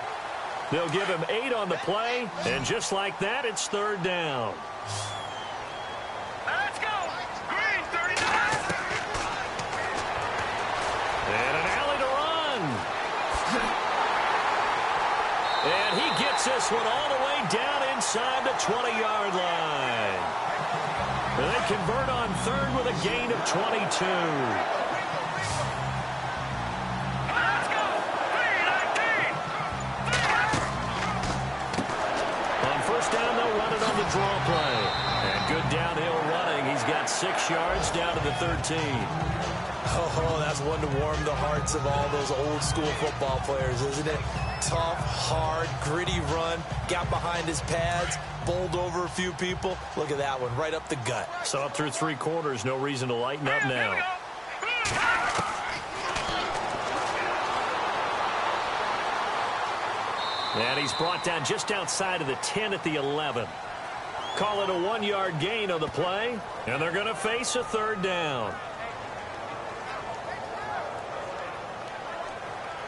Speaker 2: They'll give him 8 on the play, and just like that, it's third down.
Speaker 4: Let's go. Green 39.
Speaker 2: And an alley to run. And he gets this one all the way down inside the 20-yard line. And they convert on third with a gain of 22. Draw play. And good downhill running. He's got 6 yards down to the 13.
Speaker 3: Oh, that's one to warm the hearts of all those old school football players, isn't it? tough, hard, gritty run. Got behind his pads, bowled over a few people. Look at that one, right up the gut.
Speaker 2: So up through 3 quarters, no reason to lighten up now. And he's brought down just outside of the 10 at the 11. Call it a 1-yard gain on the play, and they're going to face a 3rd down.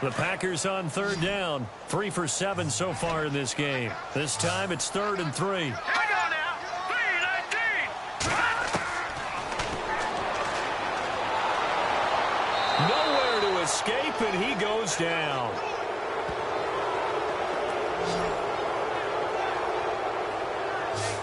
Speaker 2: The Packers on 3rd down, 3 for 7 so far in this game. This time it's 3rd and 3.
Speaker 4: Here we go now. 3-19.
Speaker 2: Nowhere to escape, and he goes down.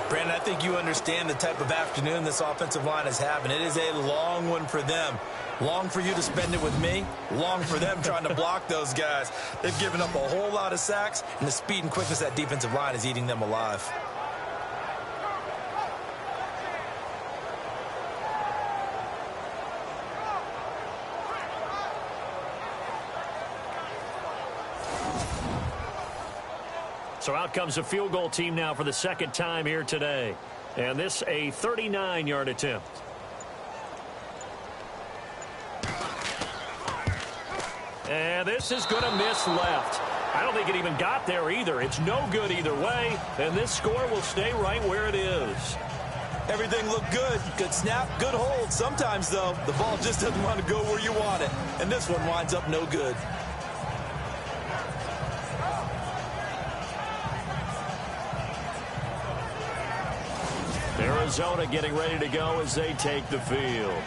Speaker 3: Brandon, I think you understand the type of afternoon this offensive line is having. It is a long one for them. Long for you to spend it with me. Long for them trying to block those guys. They've given up a whole lot of sacks, and the speed and quickness of that defensive line is eating them alive.
Speaker 2: So out comes a field goal team now for the 2nd time here today. And this a 39-yard attempt. And this is going to miss left. I don't think it even got there either. It's no good either way. And this score will stay right where it is.
Speaker 3: Everything looked good. Good snap, good hold. Sometimes, though, the ball just doesn't want to go where you want it. And this one winds up no good.
Speaker 2: Arizona getting ready to go as they take the field.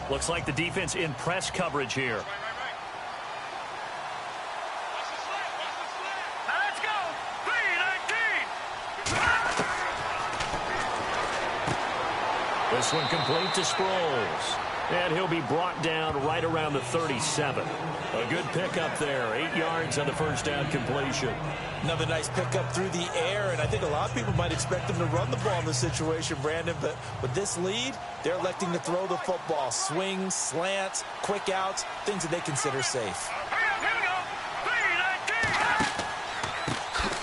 Speaker 2: Looks like the defense in press coverage here.
Speaker 4: Now let's go. 3-19.
Speaker 2: This one complete to Sproles. And he'll be brought down right around the 37. A good pickup there. 8 yards on the first down completion.
Speaker 3: Another nice pickup through the air, and I think a lot of people might expect them to run the ball in this situation, Brandon, but with this lead, they're electing to throw the football. Swings, slants, quick outs, things that they consider safe.
Speaker 4: Here we go.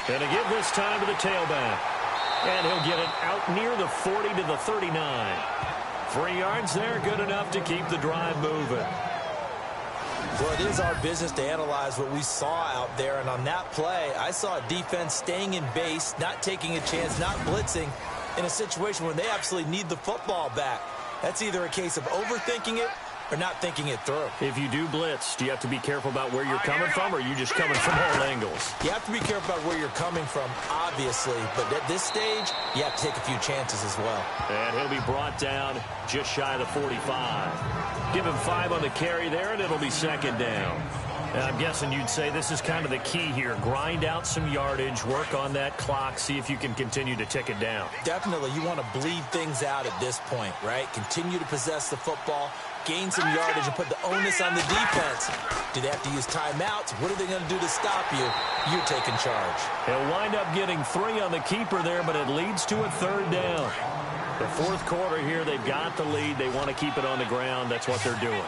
Speaker 4: 3-19.
Speaker 2: And to give this time to the tailback. And he'll get it out near the 40 to the 39. 3 yards there, good enough to keep the drive moving.
Speaker 3: Well, it is our business to analyze what we saw out there, and on that play, I saw a defense staying in base, not taking a chance, not blitzing, in a situation where they absolutely need the football back. That's either a case of overthinking it or not thinking it through.
Speaker 2: If you do blitz, do you have to be careful about where you're coming from, or are you just coming from all angles?
Speaker 3: You have to be careful about where you're coming from, obviously, but at this stage, you have to take a few chances as well.
Speaker 2: And he'll be brought down just shy of the 45. Give him 5 on the carry there, and it'll be 2nd down. And I'm guessing you'd say this is kind of the key here. Grind out some yardage, work on that clock, see if you can continue to tick it down.
Speaker 3: Definitely, you want to bleed things out at this point, right? Continue to possess the football, gain some yardage, and put the onus on the defense. Do they have to use timeouts? What are they going to do to stop you? You're taking charge.
Speaker 2: He'll wind up getting 3 on the keeper there, but it leads to a 3rd down. The 4th quarter here, they've got the lead. They want to keep it on the ground. That's what they're doing.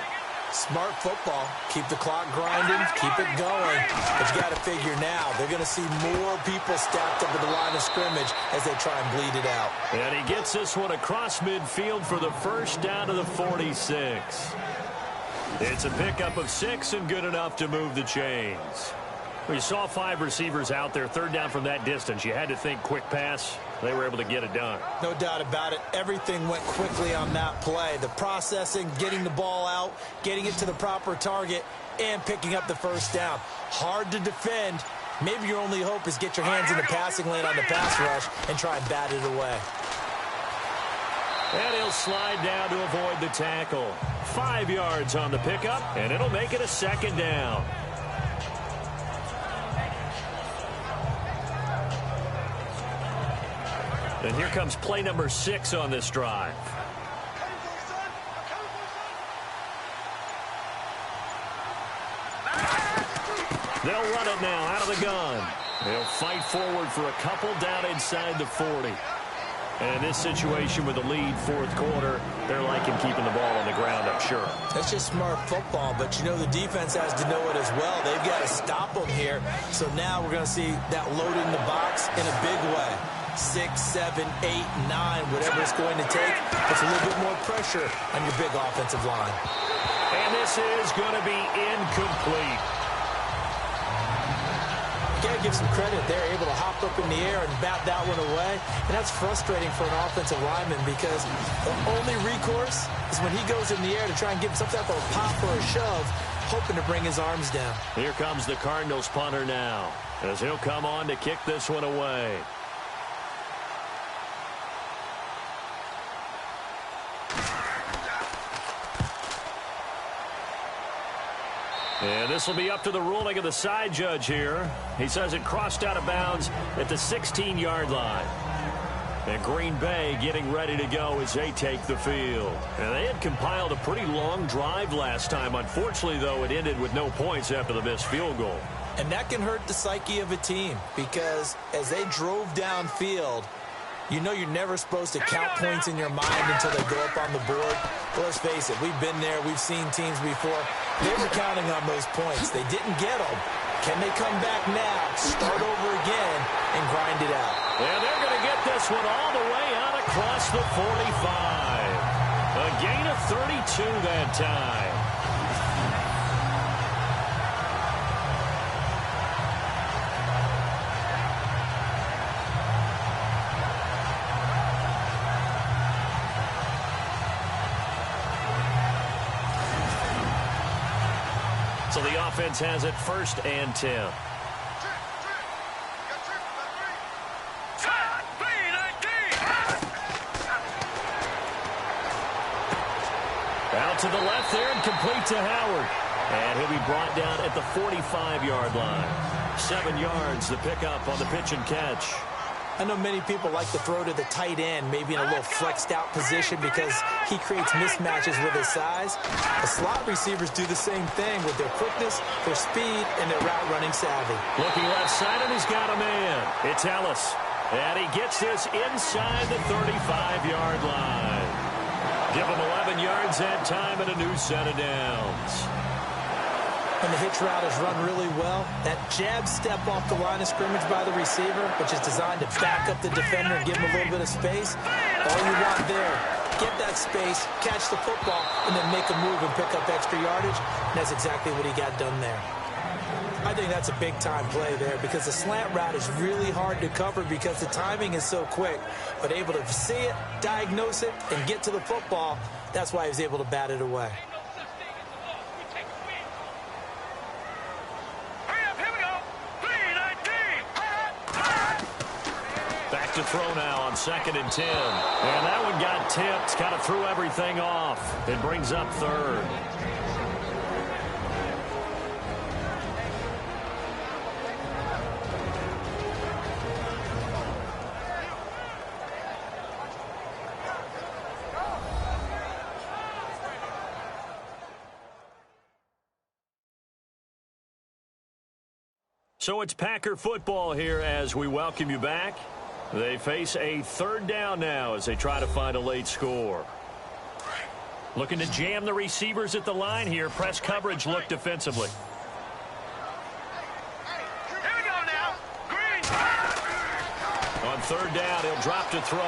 Speaker 3: Smart football. Keep the clock grinding. Keep it going. But you got to figure now, they're going to see more people stacked up at the line of scrimmage as they try and bleed it out.
Speaker 2: And he gets this one across midfield for the 1st down to the 46. It's a pickup of 6 and good enough to move the chains. We saw 5 receivers out there. 3rd down from that distance. You had to think quick pass. They were able to get it done.
Speaker 3: No doubt about it. Everything went quickly on that play. The processing, getting the ball out, getting it to the proper target, and picking up the 1st down. Hard to defend. Maybe your only hope is get your hands in the passing lane on the pass rush and try and bat it away.
Speaker 2: And he'll slide down to avoid the tackle. 5 yards on the pickup, and it'll make it a 2nd down. And here comes play number 6 on this drive. They'll run it now out of the gun. They'll fight forward for a couple down inside the 40. And in this situation with the lead, fourth quarter, they're liking keeping the ball on the ground, I'm sure.
Speaker 3: That's just smart football, but you know the defense has to know it as well. They've got to stop them here. So now we're going to see that loaded in the box in a big way. 6, 7, 8, 9, whatever it's going to take. Puts a little bit more pressure on your big offensive line.
Speaker 2: And this is going to be incomplete.
Speaker 3: You got to give some credit. They're able to hop up in the air and bat that one away. And that's frustrating for an offensive lineman because the only recourse is when he goes in the air to try and give some type of a pop or a shove, hoping to bring his arms down.
Speaker 2: Here comes the Cardinals punter now, as he'll come on to kick this one away. And this will be up to the ruling of the side judge here. He says it crossed out of bounds at the 16-yard line. And Green Bay getting ready to go as they take the field. And they had compiled a pretty long drive last time. Unfortunately, though, it ended with no points after the missed field goal.
Speaker 3: And that can hurt the psyche of a team because as they drove downfield, you know you're never supposed to count points in your mind until they go up on the board. But let's face it, we've been there. We've seen teams before. They were counting on those points. They didn't get them. Can they come back now, start over again, and grind it out?
Speaker 2: And they're going to get this one all the way out across the 45. A gain of 32 that time. So the offense has it 1st and 10. Out to the left there and complete to Howard. And he'll be brought down at the 45-yard line. 7 yards, the pickup on the pitch and catch.
Speaker 3: I know many people like to throw to the tight end, maybe in a little flexed out position because he creates mismatches with his size. The slot receivers do the same thing with their quickness, their speed, and their route running savvy.
Speaker 2: Looking left side, and he's got a man. It's Ellis. And he gets this inside the 35-yard line. Give him 11 yards that time and a new set of downs.
Speaker 3: When the hitch route is run really well, that jab step off the line of scrimmage by the receiver, which is designed to back up the defender and give him a little bit of space, all you want there, get that space, catch the football, and then make a move and pick up extra yardage, and that's exactly what he got done there. I think that's a big-time play there because the slant route is really hard to cover because the timing is so quick, but able to see it, diagnose it, and get to the football, that's why he was able to bat it away.
Speaker 2: To throw now on 2nd and 10. And that one got tipped, kind of threw everything off. It brings up 3rd. So it's Packer football here as we welcome you back. They face a 3rd down now as they try to find a late score. Looking to jam the receivers at the line here. Press coverage look defensively.
Speaker 4: Here we go now. Green.
Speaker 2: On 3rd down, he'll drop to throw.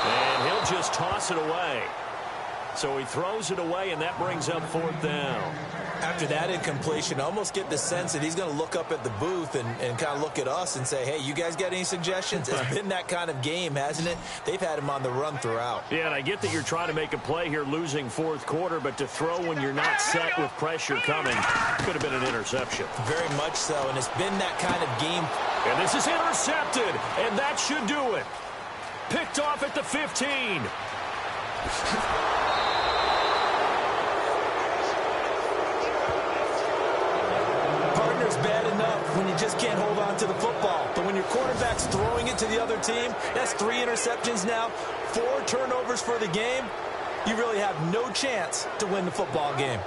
Speaker 2: And he'll just toss it away. So he throws it away, and that brings up 4th down.
Speaker 3: After that incompletion, I almost get the sense that he's going to look up at the booth and kind of look at us and say, hey, you guys got any suggestions? It's been that kind of game, hasn't it? They've had him on the run throughout.
Speaker 2: Yeah, and I get that you're trying to make a play here losing 4th quarter, but to throw when you're not set with pressure coming could have been an interception.
Speaker 3: Very much so, and it's been that kind of game.
Speaker 2: And this is intercepted, and that should do it. Picked off at the 15.
Speaker 3: Bad enough when you just can't hold on to the football. But when your quarterback's throwing it to the other team, that's 3 interceptions now, 4 turnovers for the game. You really have no chance to win the football game.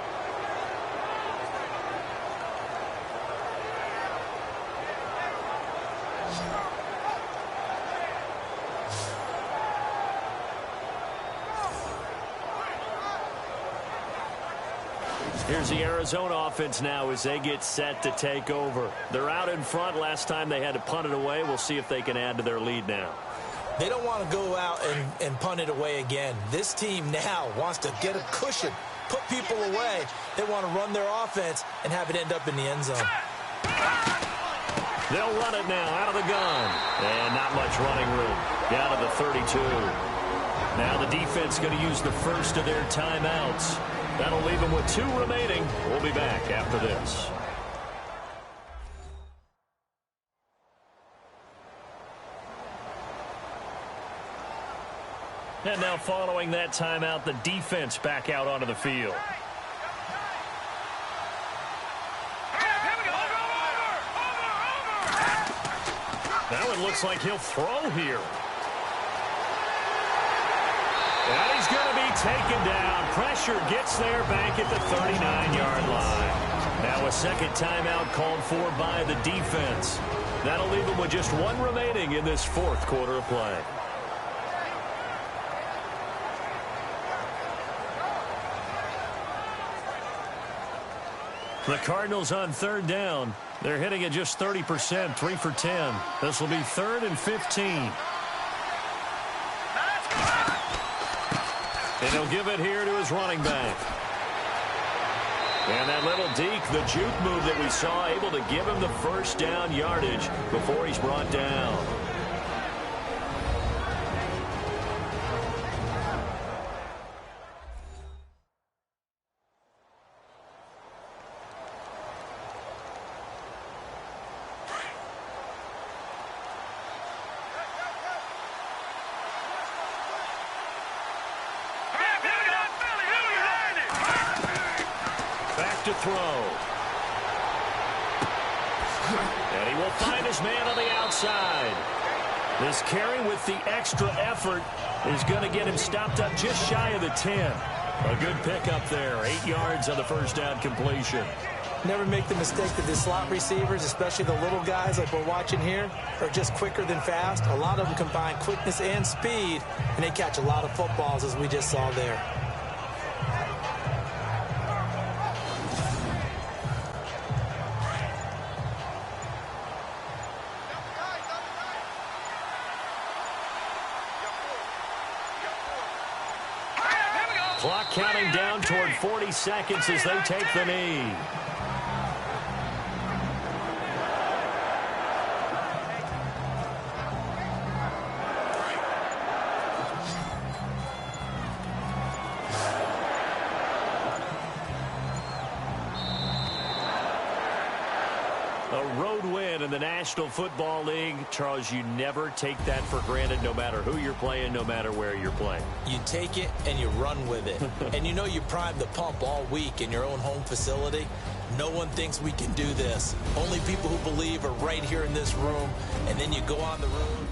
Speaker 2: Here's the Arizona offense now as they get set to take over. They're out in front. Last time they had to punt it away. We'll see if they can add to their lead now.
Speaker 3: They don't want to go out and punt it away again. This team now wants to get a cushion, put people away. They want to run their offense and have it end up in the end zone.
Speaker 2: They'll run it now out of the gun. And not much running room. Down to the 32. Now the defense going to use the first of their timeouts. That'll leave them with 2 remaining. We'll be back after this. And now following that timeout, the defense back out onto the field. Now it looks like he'll throw here. And he's going to be taken down. Pressure gets there back at the 39-yard line. Now a second timeout called for by the defense. That'll leave them with just 1 remaining in this 4th quarter of play. The Cardinals on 3rd down. They're hitting at just 30%, 3 for 10. This will be 3rd and 15. And he'll give it here to his running back. And that little deke, the juke move that we saw, able to give him the first down yardage before he's brought down. To throw. And he will find his man on the outside. This carry with the extra effort is going to get him stopped up just shy of the 10. A good pickup there. 8 yards on the first down completion.
Speaker 3: Never make the mistake that the slot receivers, especially the little guys like we're watching here, are just quicker than fast. A lot of them combine quickness and speed, and they catch a lot of footballs, as we just saw there.
Speaker 2: Clock counting down toward 40 seconds as they take the knee. A road win in the National Football League. Charles, you never take that for granted, no matter who you're playing, no matter where you're playing.
Speaker 3: You take it and you run with it. And you know you primed the pump all week in your own home facility. No one thinks we can do this. Only people who believe are right here in this room. And then you go on the road.